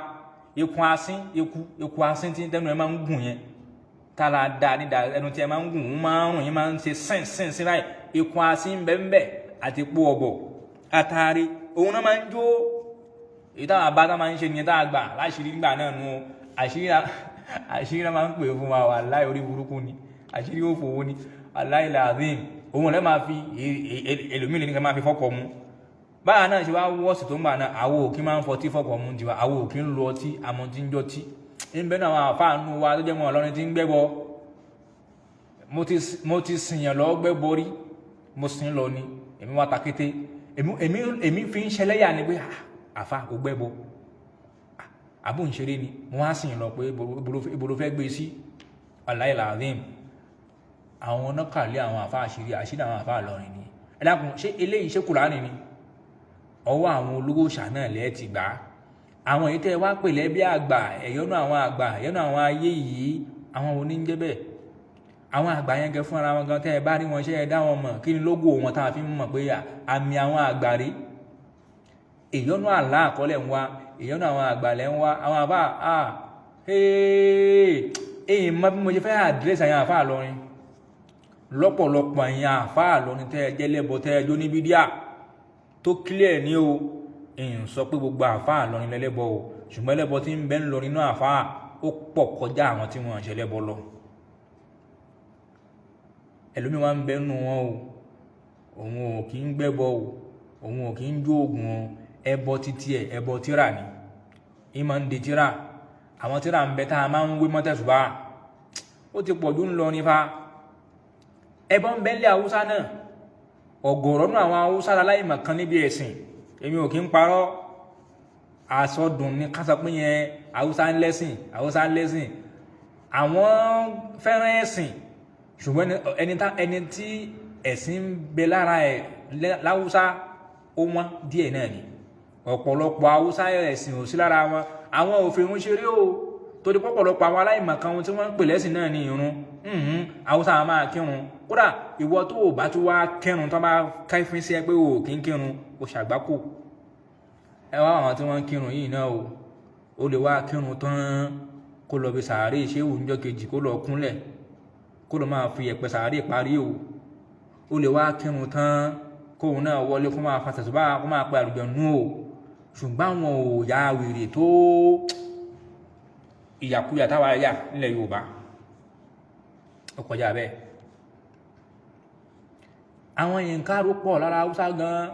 eku asín tí tẹnu ẹ máa ń gùn yẹn tààlà dáa nídà ẹnu tí ẹ máa ń gùn ún máa ń rùn yín máa ń ṣe sẹ́ǹsẹ́ǹ sí láì eku asín ń bẹ̀ àti epo ọ̀bọ̀ àtàrí òun náà máa ń jó èyí táwọn àbá máa ń ṣe nìyẹn táwọn àgbà láṣìírí nígbà náà nu àṣírí náà máa ń pè fún wa wà láì orí burúkú ni àṣírí ó fowó ni aláìláàdín òun lẹ́ máa fi ẹlòmíì ní ká máa fi fọ́kọ̀ mu báyà náà ṣe wá wọ́ọ̀sì tó ń bà náà àwọ̀ òkín máa ń fọtí fọ́kọ̀ mu jìwà àwọ̀ òkín ń lo ọtí àmọ́ tí ń jọtí ń bẹ́ẹ̀ náà àwọn àfáànú wa tó jẹ́ mọ́ ọlọ́rin tí ń gbẹ́bọ mo ti sìyàn lọ gbẹ́bọ rí mo sìn lọ ni èmi wá takété èmi fi ń ṣẹlẹ́yà ni pé àfá ò gbẹ́bọ àbò ń ṣeré ni mo wá sìn lọ pé ìbòrò fẹ́ gbé sí aláìláàdín àwọn nákàlẹ́ àwọn àfá àṣírí àwọn àfá àlọrin ni ẹ̀dàkùn ṣé eléyìí ṣé Kùránì ni ọwọ́ àwọn olówó ṣà náà lẹ́ẹ̀ ti gbà àwọn èyí tẹ́ wá pè lẹ́bí àgbà ẹ̀yọ́nú àwọn àgbà ẹ̀yọ́nú àwọn ayé yìí àwọn oníjẹ́ bẹ́ẹ̀ àwọn àgbà yẹn gẹ fún ara wọn gan tẹ́ ẹ bá rí wọn ṣe ẹ dá wọn mọ̀ kí ni lógò wọn tá a fi ń mọ̀ pé àmì àwọn àgbà rí ẹ̀yọ́nú àlá àkọọ́lẹ̀ ń wá ẹ̀yọ́nú àwọn àgbà lẹ́ ń wá àwọn àbá èyí mọ bí mo ṣe fẹ́ àdírẹ́sì àwọn àfá àlọrin lọ́pọ̀lọpọ̀ ẹ̀yìn àfá àlọrin tẹ́ ẹ jẹ́ lẹ́bọ tẹ́ ẹ jó ní bídíà tó clear ní o èyàn sọ pé gbogbo àfá àlọrin lẹ́lẹ́bọ o ṣùgbọ́n ẹlẹ́bọ tí ń bẹ ń lọ nínú àfá ó pọ̀ kọjá àwọn tí wọ́n ṣe lẹ́bọ lọ ẹlòmí wá ń bẹ nínú wọn o òun ò kí ń gbẹ́bọ o òun ò kí ń jó oògùn o ẹbọ títí ẹ ẹbọ tíra ni ìmọ̀ ń de tíra àwọn tíra ń bẹ tá a máa ń wé mọ́tẹ̀sùbá ó ti pọ̀jù ń lọ nífa ẹbọ ń bẹ nílẹ̀ haúsá náà ọ̀gọ̀rọ̀ nínú àwọn haúsá aláìmọ̀ kan níbi ẹ̀sìn èmi ò kí ń parọ́ àsọdùn ní kásọpín yẹn haúsá ń lẹ́sìn àwọn fẹ́ràn ẹ̀sìn ṣùgbọ́n ẹni tí ẹ̀sìn ń bẹ lára ẹ̀ láwúsá ó wọ́n díẹ̀ náà ni ọ̀pọ̀lọpọ̀ haúsá ẹ̀sìn ò sí lára wọn àwọn òfin ń ṣeré o torí pọ̀pọ̀lọpọ̀ àwọn aláìmọ̀kan tí wọ́n ń pè lẹ́sìn náà ní irun haúsá máa kírun kódà ìwọ tó o bá tún wá kírun tó bá káfíń sí ẹ pé o kì í kírun o ṣàgbákò ẹ wá àwọn tí wọ́n ń kírun yìí náà o lè wá kírun tán kó lọ bí sàárè ṣéwù níjọ́ kejì kó lọ kúnlẹ̀ kó lọ máa fi ẹ̀pẹ̀ sàárè parí o lè wá kírun tán kóun náà wọlé kó máa fàṣẹ ṣùgbọ́n kó máa pe àlùjànnú o ṣùgbọ́n àwọn ò ya wèrè tó ìyàkúyà táwa yà nílẹ̀ Yorùbá ó kọjá bẹ́ẹ̀ àwọn nǹkan aró pọ̀ lára Haúsá gan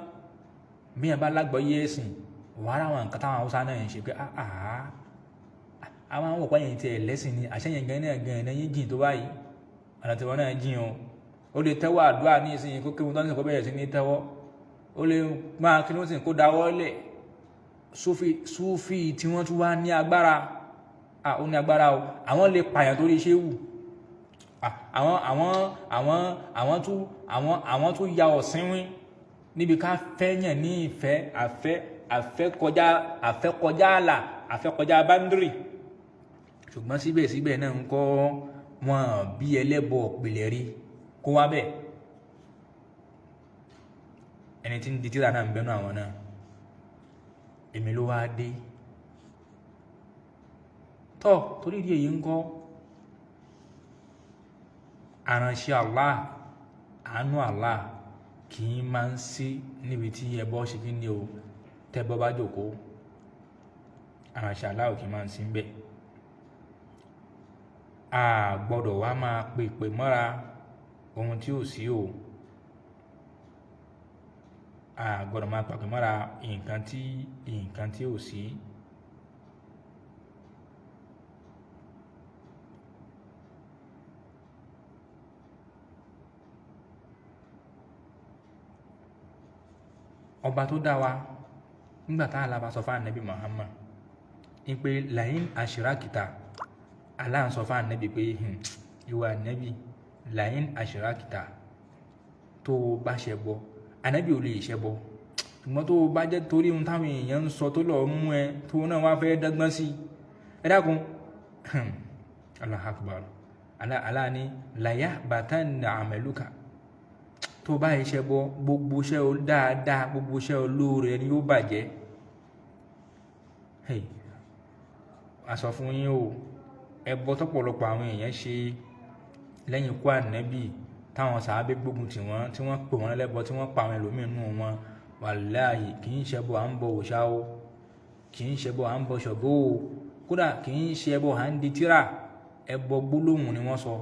bí ẹ bá lágbọ́yé ẹ̀sìn wàhálà àwọn nǹkan táwọn Haúsá náà ń ṣe pé àwọn àwọn òpá yẹn ti ẹ̀ lẹ́sìn ni àṣẹyìn gan náà gan ẹ̀yìn jìn tó báyìí ọ̀nà tí wọ́n náà jìn o ó lè tẹ́wọ́ àdúrà ní ìsinyìí kó kí wọ́n tó ń sìn kó bẹ̀rẹ̀ sí ní tẹ́wọ́ ó lè máa kí wọ́n sì kó dáwọ́ lẹ̀ Súfì tí wọ́n tún wá ní agbára ó ní agbára o àwọn lè pààyàn torí ṣéwù àwọn tún ya ọ̀sínwín níbi ká fẹ́yàn ní ìfẹ́ àfẹ́kọjá àlà àfẹ́kọjá báńdírì ṣùgbọ́n síbẹ̀síbẹ̀ náà ń kọ́ wọn bí ẹlẹ́bọ pìlẹ̀ rí kó wá bẹ́ẹ̀ ẹni tí ń di tíra náà ń bẹ́nu àwọn náà èmi ló wá dé tọ́ torí ìdí èyí ń kọ́ àránṣẹ́ Allah àánú Allah kì í máa ń sí níbi tí ẹbọ ṣe kí ni o tẹ́bọ bá jókòó àránṣẹ́ Allah kì í máa ń sí bẹ́ẹ̀. A gbọ́dọ̀ wá máa pèpè mọ́ra ohun tí ò sí o, a gbọ́dọ̀ máa pèpè mọ́ra nǹkan tí ò sí. Ọba tó dá wa nígbà tá àlàbà sọ fún ànábì Muhammad ní pé làyín àṣírákìtà, Allah ń sọ fún ànábì pé ìwà ànábì làyín àṣírákìtà tó bá ṣẹbọ, ànábì ò lè ṣẹbọ ṣùgbọ́n tó bá jẹ́ torí ohun táwọn èèyàn ń sọ tó lọ mú ẹ tó náà wá fẹ́ dọ́gbọ́n sí ẹ dákun Allahu Akbar. Allah ní làyà bàtà nà àmẹ́lúkà, tó bá iṣẹ́ bọ́ gbogbo iṣẹ́ dáadáa gbogbo iṣẹ́ olóore ni yóò bàjẹ́. A sọ fún yín o, ẹbọ tọ́pọ̀lọpọ̀ àwọn èèyàn ṣe lẹ́yìn ikú ànábì táwọn sàábé gbógun tì wọ́n tí wọ́n pè wọ́n lẹ́bọ tí wọ́n pa àwọn ẹlòmíín nù wọn, wàláhì kì í ṣẹbọ à ń bọ òòṣà o, kì í ṣẹbọ à ń bọ Ṣàngó o, kódà kì í ṣẹbọ à ń di tírà, ẹbọ gbólóhùn ni wọ́n sọ.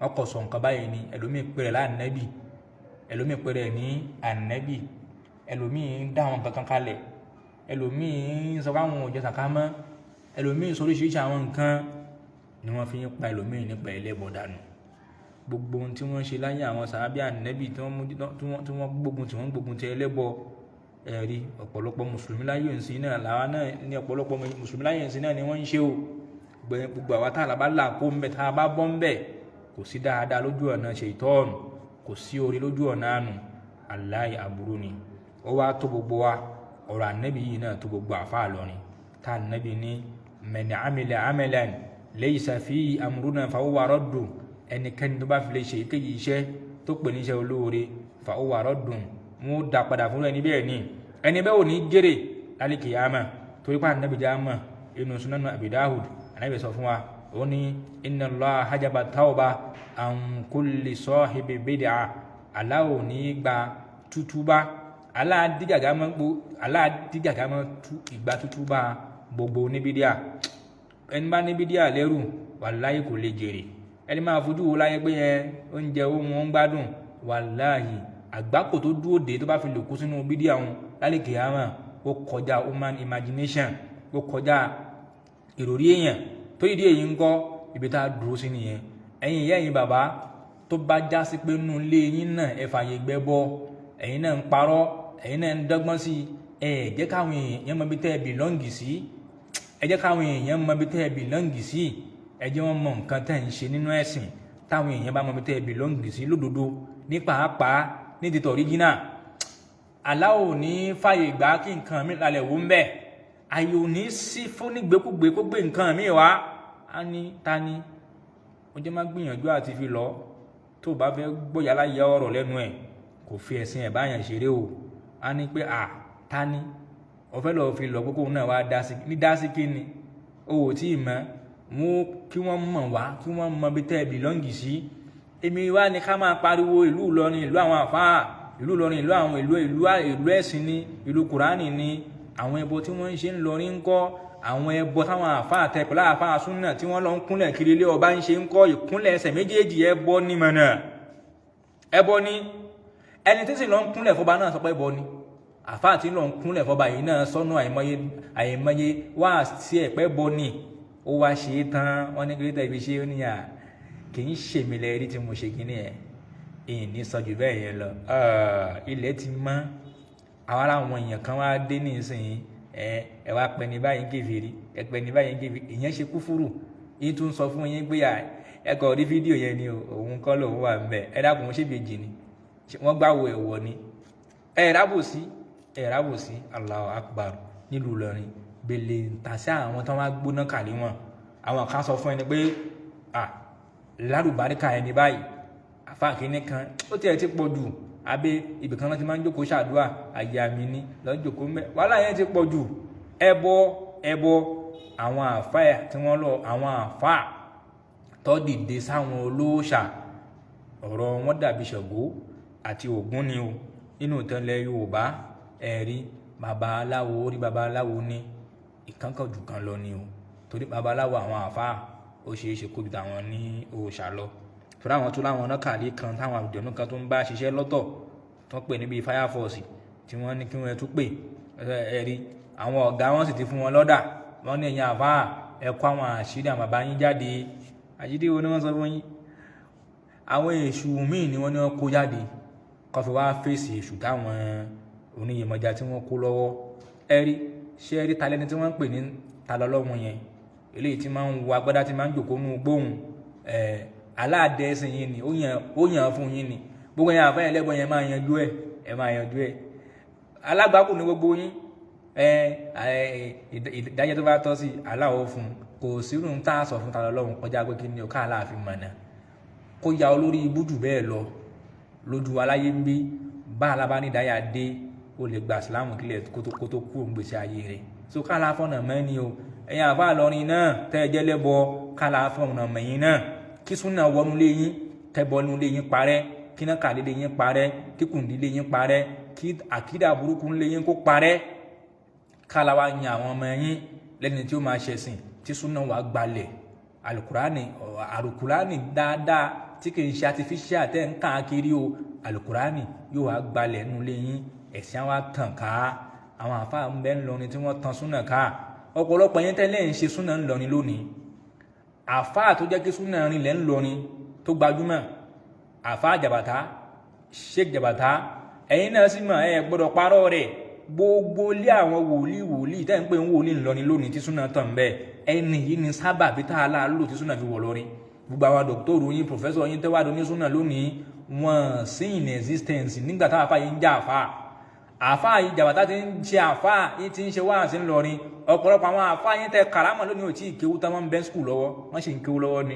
Ọkọ̀ sọ nǹkan báyìí ni ẹlòmíín pèrè láànábì, ẹlòmíín pèrè ní ànábì, ẹlòmíín dá àwọn kankan kalẹ̀, ẹlòmíín sọ káwọn òjò sàká mọ́, ẹlòmíín sọ oríṣiríṣi àwọn nǹkan ni wọ́n fi ń pa ẹlòmíín nípa ẹlẹ́bọ dànù. Gbogbo ohun tí wọ́n ṣe láyé àwọn sàábí ànábì tí wọ́n gbógun ti ẹlẹ́bọ, ẹ̀rí ọ̀pọ̀lọpọ̀ mùsùlùmí láyé ìsìn náà làwa náà ní ọ̀pọ̀lọpọ̀ mùsùlùmí láyé ìsìn náà ni wọ́n ń ṣe o. Gbogbo àwa tá a bá là kó ń bẹ̀ tá a bá bọ́ ń bẹ̀, kò sí dáadáa lójú ọ̀nà ṣèitọ́ọ̀nù, kò sí orí lójú ọ̀nà àánú, aláì aburú ni. Ó wá tó gbogbo wa, ọ̀rọ̀ ànábì yìí náà tó gbogbo àfáà lọ́rin tá ànábì ní man amila amalan laysa fihi amruna fahuwa raddun, ẹnikẹ́ni tó bá fi lè ṣe èkéyìí iṣẹ́ tó pè ní iṣẹ́ olóore fahuwa raddun, wọn ó dá padà fún ẹni bẹ́ẹ̀ ni ẹni bẹ́ẹ̀ ò ní jèrè lálẹ́ kìyàmá. Torí pé ànábì já mọ̀ inú Sunan Abi Dawud, ànábì sọ fún wa ó ní inna Allaha hajaba tawba an kulli sahibi bid'ah, Allah ò ní gba tútúbá, Allah dígàgá mọ́ ìgbà tútúbá gbogbo oníbídíà. Ẹni bá níbídíà lẹ́rù wàláhì kò lè jèrè. Ẹni máa fojú wo láyé pé oúnjẹ ohun wọn ń gbádùn, wàláhì àgbákò tó dúró dé tó bá fi lè kú sínú bídíà wọn lálẹ́ kìyàmá ó kọjá human imagination, ó kọjá ìròrí èèyàn. Tó ìdí èyí ń kọ́ ibi tá a dúró sí nìyẹn. Ẹ̀yin ìyá ẹ̀yin bàbá tó bá já sí pé nínú ilé yín náà ẹ fààyè gbẹ́bọ, ẹ̀yin náà ń parọ́, ẹ̀yin náà ń dọ́gbọ́n sí, ẹ jẹ́ káwọn èèyàn mọ ibi tẹ́ ẹ bìlọ́ǹgì sí, ẹ jẹ́ káwọn èèyàn mọ ibi tẹ́ ẹ bìlọ́ǹgì sí, ẹ jẹ́ wọ́n mọ nǹkan tẹ́ ń ṣe nínú ẹ̀sìn. Táwọn èèyàn bá mọ ibi tẹ́ ẹ bìlọ́ǹgì sí lódodo ní pàápàá ní títọ̀ ríjínà, Allah ò ní fààyè gbà kí nǹkan mi lálẹ́ wò ń bẹ̀, àyè ò ní sí fún nígbèkúgbè kó gbé nǹkan mi wá. A ní ta ni ó jẹ́ má gbìyànjú àti fi lọ, tó bá fẹ́ gbọ́yà láyé ọ̀rọ̀ lẹ́nu ẹ̀ kò fi ẹ̀sìn ẹ̀ báyàn ṣeré o. A ní pé ta ni ó fẹ́ lọ́ọ́ fi lọ pé kóun náà wá dá sí kí ni o ò tí ì mọ̀, mú kí wọ́n mọ̀ wá, kí wọ́n mọ ibi tẹ́ ẹ bìlọ́ǹgì sí. Èmi wá ní ká máa pariwo ìlú Ìlọrin ìlú àwọn àfáà, ìlú Ìlọrin ìlú àwọn ìlú ẹ̀sìn ni, ìlú Kùránì ni. Àwọn ẹbọ tí wọ́n ń ṣe ń lọrin ń kọ́, àwọn ẹbọ táwọn àfáà tẹ pẹ̀lú àfáà súnà tí wọ́n lọ ń kúnlẹ̀ kiri ilé ọba ń ṣe ń kọ́, ìkúnlẹ̀ ẹsẹ̀ méjèèjì ẹbọ ní mọ̀nà, ẹbọ ní. Ẹni tí sì lọ ń kúnlẹ̀ fọba náà sọ pé ẹbọ ni. Àfáà tí lọ ń kúnlẹ̀ fọba yìí náà sọnù àìmọye wá sí ẹ̀pẹ́ bọ ni. Ó wá ṣe é tán, wọ́n ní kí ló fi ṣe é níyà, kì í ṣèmi lẹ́rí tí mo ṣe kíní ẹ̀, èyí ní sọ jù bẹ́ẹ̀ yẹn lọ. Ilẹ̀ ti mọ́, àwọn aláwọn èèyàn kan wá dé nísìnyí, ẹ wá pẹni báyìí kèfèrí, ẹ pẹni báyìí kèfèrí, ìyẹn ṣe kúfúrù. Yín tún sọ fún yín pé ẹ kọ̀ rí fídíò yẹn ni òun kọ́ lòun wà ńbẹ̀, ẹ dákun ṣé bèjì ni wọ́n gbáwo ẹ̀wọ̀ ni. Ẹ rábòsí Allahu Akbar nílùú Ìlọrin gbèlè ń ta sí àwọn tó wá gbóná kàlí wọn. Àwọn kan sọ fún ẹni pé lálùbáríkà ẹni báyìí àfáà kìíní kan ó tiẹ̀ ti pọ̀ jù, abẹ́ ibìkan náà ti máa ń jókòó ṣàdúrà, àyà mi ni lọ́jọ́kòó mẹ́, wàhálà yẹn ti pọ̀ jù. Ẹbọ àwọn àfáà tí wọ́n lọ àwọn àfáà tó dìde sáwọn olóòṣà ọ̀rọ̀ wọn dàbí Ṣàngó àti Ògún ni o nínú ìtẹ́lẹ̀ Yorùbá ẹ̀rí babaláwo orí babaláwo ní ìkánkàn jù kan lọ ni o torí babaláwo àwọn àfáà ó ṣeé ṣe kó ju tàwọn ní òòṣà lọ torí àwọn tó láwọn nákàlí kan táwọn àjọ̀nú kan tó ń bá ṣiṣẹ́ lọ́tọ̀ tó ń pè níbi fire force tí wọ́n ní kí wọ́n tún pè ẹ̀rí àwọn ọ̀gá wọn sì ti fún wọn lọ́dà wọ́n ní ẹ̀yin àfáà ẹ kó àwọn àṣírí àwọn bàbá yín jáde àṣírí wo ni wọ́n sọ fún yín àwọn èṣù míì ni wọ́n ní wọ́n kó jáde kó fi wá fèsì èṣù táwọn oníyèmọ̀já tí wọ́n kó lọ́wọ́ ẹ̀rí ṣé ẹ̀rí talẹ́ni tí wọ́n ń pè ní talọ́lọ́run yẹn eléyìí tí máa ń wo agbádá tí máa ń jòkó nú gbóhùn aláàdẹ́sìn yín ni ó yàn fún yín ni gbogbo yẹn àfẹ́ ẹlẹ́gbọ́n yẹn máa yanjú ẹ̀ alágbàkù ní gbogbo yín ìdájọ́ tó bá tọ́ sí aláwọ̀ fún kò sírù ń tà sọ fún talọ́lọ́run kọjá pé kí ni ọ̀ká aláàfin mọ̀nà kó ya olórí ibú jù bẹ́ẹ̀ lọ lójú aláyé ń bí bá alábánidáyà dé ó lè gba ìsìlámù kílẹ̀ kó tó kú òǹgbèsè ayé rẹ̀ so kálá fọ́nà mẹ́ni o ẹ̀yin àbá lọrin náà tẹ́ ẹ jẹ́ lẹ́bọ kálá fọ́nà mẹ́yìn náà kí súnà wọnú lé yín kẹbọ nú lé yín parẹ́ kí náà kàlé lé yín parẹ́ kí kùndí lé yín parẹ́ kí àkídà burúkú lé yín kó parẹ́ kálá wa yan àwọn ọmọ yín lẹ́ni tí ó máa ṣẹ̀sìn tí súnà wà gbalẹ̀ alukurani dáadáa tí kì í ṣe artificial tẹ́ ń kàn kiri o alukurani yóò wá gbalẹ̀ nú lé yín ẹ̀sìn wa tàn ká àwọn àfáà ń bẹ ń lọrin tí wọ́n tan súnà ká ọ̀pọ̀lọpọ̀ yẹn tẹ́lẹ̀ ń ṣe súnà ń lọrin lónìí àfáà tó jẹ́ kí súnà rìn lẹ́ ń lọrin tó gbajúmọ̀ àfáà jàbàtà sheik jàbàtà ẹ̀yin náà sì mọ̀ ẹ̀ gbọ́dọ̀ parọ́ rẹ̀ gbogbo ilé àwọn wòlíì tẹ́ ń pè ń wòlíì ńlọrin lónìí tí súnà tàn bẹ́ẹ̀ ẹni yìí ni sábà bí tá a lá lò tí súnà fi wọ̀ lọ́rin gbogbo àwọn dòkítọ́rù yín pòfẹ́sọ̀ yín tẹ́wàá ní súnà lónìí wọ́n sí in existence nígbà táwọn àfáà yìí ń já àfáà yìí jàbàtà ti ń ṣe àfáà yìí ti ń ṣe wáàsí ńlọrin ọ̀pọ̀lọpọ̀ àwọn àfáà yìí tẹ kàrámà lónìí ò tí ì kéwú tá wọ́n ń bẹ́ skul lọ́wọ́ wọ́n sì ń kéwú lọ́wọ́ ni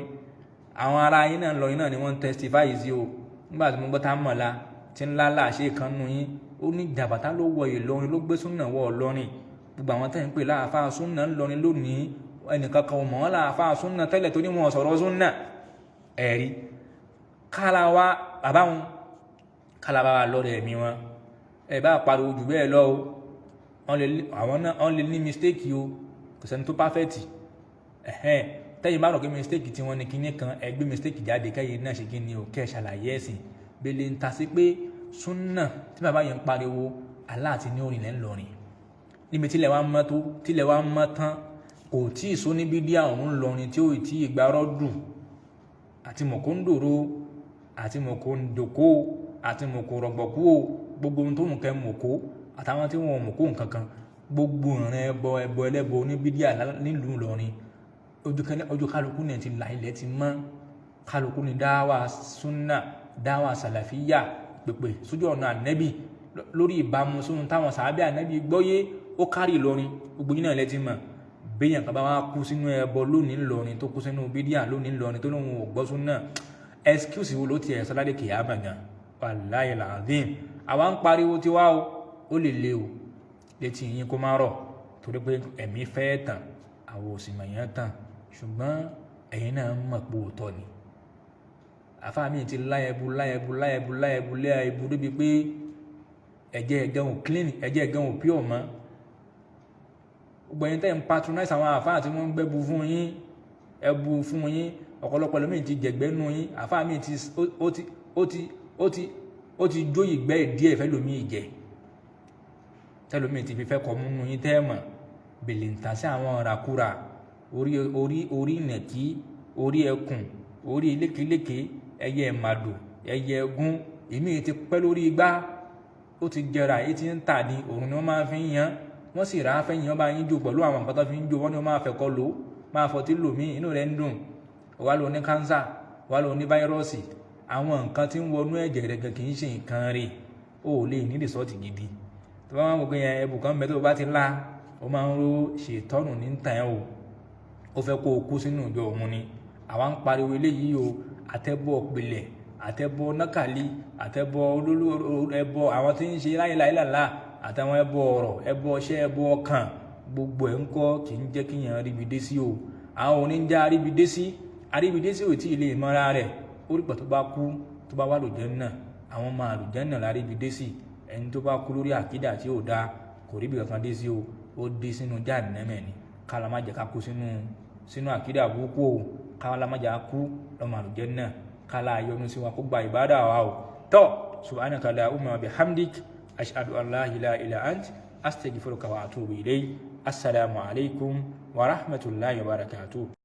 àwọn ará yín náà ńlọrin náà ni wọ́n ń testify sí o nígbà tí mo gbọ́ tá mọ̀lá tí ńlá láṣẹ kan nù yín ó ní jàbàtà ló wọ Ìlọrin ló gbé súnà wọ Ìlọrin gbogbo àwọn tẹ́ ń pè láàfáà súnà ńlọrin lónìí ẹnìkan kan mọ̀ wọ́n láàfáà súnà tẹ́lẹ̀ tó ní wọn sọ̀rọ̀ súnà ẹ̀rí káláwa bàbá wọn káláwa lọ́rẹ̀ ẹ̀mí wọn ẹ bá pariwo jù bẹ́ẹ̀ lọ o àwọn lè ní mistake o kò sẹ́ni tó perfect tẹ́yìn bá rọ̀ pé mistake tí wọ́n ní kíní kan ẹ gbé mistake jáde kẹ́yìn náà ṣe kíní o kẹ́ ẹ ṣàlàyé ẹ̀sìn bẹ́lẹ̀ ń ta sí pé súnà tí bàbá yẹn ń pariwo aláàtí ní orin lẹ́ ń lọrin níbi tílẹ̀ wá mọ́ tán kò tí ì sọ níbi díà òun lọrin tí ó tí ì gbárọ́ dùn àti mọ̀kóńdòrò àti mọ̀kóńdòkó àti mọ̀kórọ̀gbọ̀kú o gbogbo ohun tó mú kẹ́ mọ̀kó àtàwọn tí wọ́n mọ̀kó nǹkan kan gbogbo ìrìn ẹbọ ẹlẹ́bọ oníbídíà nílùú Ìlọrin ojú kálukú náà ti là ilẹ̀ ti mọ́ kálukú ni dáwà súnà dáwà sàlàfíyà pèpè sójú ọ̀nà ànẹ́bì lórí ìbámu sóhun táwọn sàábẹ́ ànẹ́bì gbọ́yé ó kárí Ìlọrin gbogbo yín náà lẹ́ ti mọ̀ béèyàn kan bá wá kú sínú ẹbọ lónìí Ìlọrin tó kú sínú bídíà lónìí Ìlọrin tó lóun ò gbọ́ súnà excuse wo ló ti ẹ̀ sọ́ládé kìyàmà gan wàláyé làdín àwa ń pariwo tí wá ó lè le o létí yín kó má rọ̀ torí pé ẹ̀mí fẹ́ tàn àwọn òsìmọ̀ yẹn tàn ṣùgbọ́n ẹ̀yin náà mọ̀ pé òótọ́ ni àfáà mi ti láyẹ̀bù débi pé ẹ̀jẹ̀ ẹ̀gẹ́ ò clean ẹ̀jẹ̀ ẹ̀gẹ́ ò pure mọ́ gbogbo ẹ̀yin tẹ́ ń patronize àwọn àfáà tí wọ́n ń gbẹ́bu fún yín ẹ̀bù fún yín ọ̀pọ̀lọpọ̀ lómi ti jẹ̀gbẹ́ nù yín àfáà mi ó ti jó ìgbẹ́ díẹ̀ fẹ́ lómi ìjẹ́ tẹ́lómi ti fi fẹ́ kọ́ múnú yín tẹ́ẹ̀mọ̀ bèlè ń tà sí àwọn ọ̀ràkúrà orí ìnẹ̀kí orí ẹkùn orí lékeléke ẹyẹ ẹ̀màdò ẹyẹ ẹgún èmi ti pẹ́ lórí igbá ó ti jẹrà èyí ti ń tà ní òrùn ni wọ́n máa fi ń yan wọ́n sì rà á fẹ́ yan bá yín jò pẹ̀lú àwọn nǹkan tó fi ń jò wọ́n ni wọ́n máa fẹ́ kọ́ lò máa fọtí lòmí inú rẹ̀ ń dùn wà ló ní kánsà wà ló ní fáírọ́ọ̀sì àwọn nǹkan tí ń wọnú ẹ̀jẹ̀ rẹ̀ kì í ṣe nǹkan rẹ̀ ó lè ní rìsọ́ọ̀tì gidi tó bá wọn gbogbo yẹn ẹbù kan mẹ́tò bá ti lá ó máa ń ro ṣètọ́nù ní tàn ẹ́ o ó fẹ́ kó o kú sínú ìjọ òun ni àwa ń pariwo eléyìí o àtẹ́bọ̀ pilẹ̀ àtẹ́bọ̀ nákàlí àtẹ́bọ̀ ẹbọ àwọn tí ń ṣe láìláìláìlá àtàwọn ẹbọ ọ̀rọ̀ ẹbọ ọṣẹ́ ẹbọ ọkàn gbogbo ẹ̀ ń kọ́ kì í jẹ́ kí èèyàn ríbi dé sí o àwọn oníjà àríbi dé sí ò tí ilé ìmọ̀ra rẹ̀ ó rí pẹ̀ tó bá kú tó bá wà lùjẹ́nnà àwọn ọmọ àlùjẹ́nnà láríbi dé sí ẹni tó bá kú lórí àkídà tí ò dáa kò ríbi kankan dé sí o ó dé sínú jahannama ni kálá má jẹ́ ká kú sínú àkídà burúkú o kálá má jẹ́ ká kú lọ́mọ àlùjẹ́nnà kálá yọ́nú sí wa kó gba ìbádà wa o tọ́ subhanaka allahumma wa bihamdik ashhadu an la ilaha illa ant astaghfiruka wa atubu ilayk assalamu alaikum wa rahmatullahi wa barakatuh.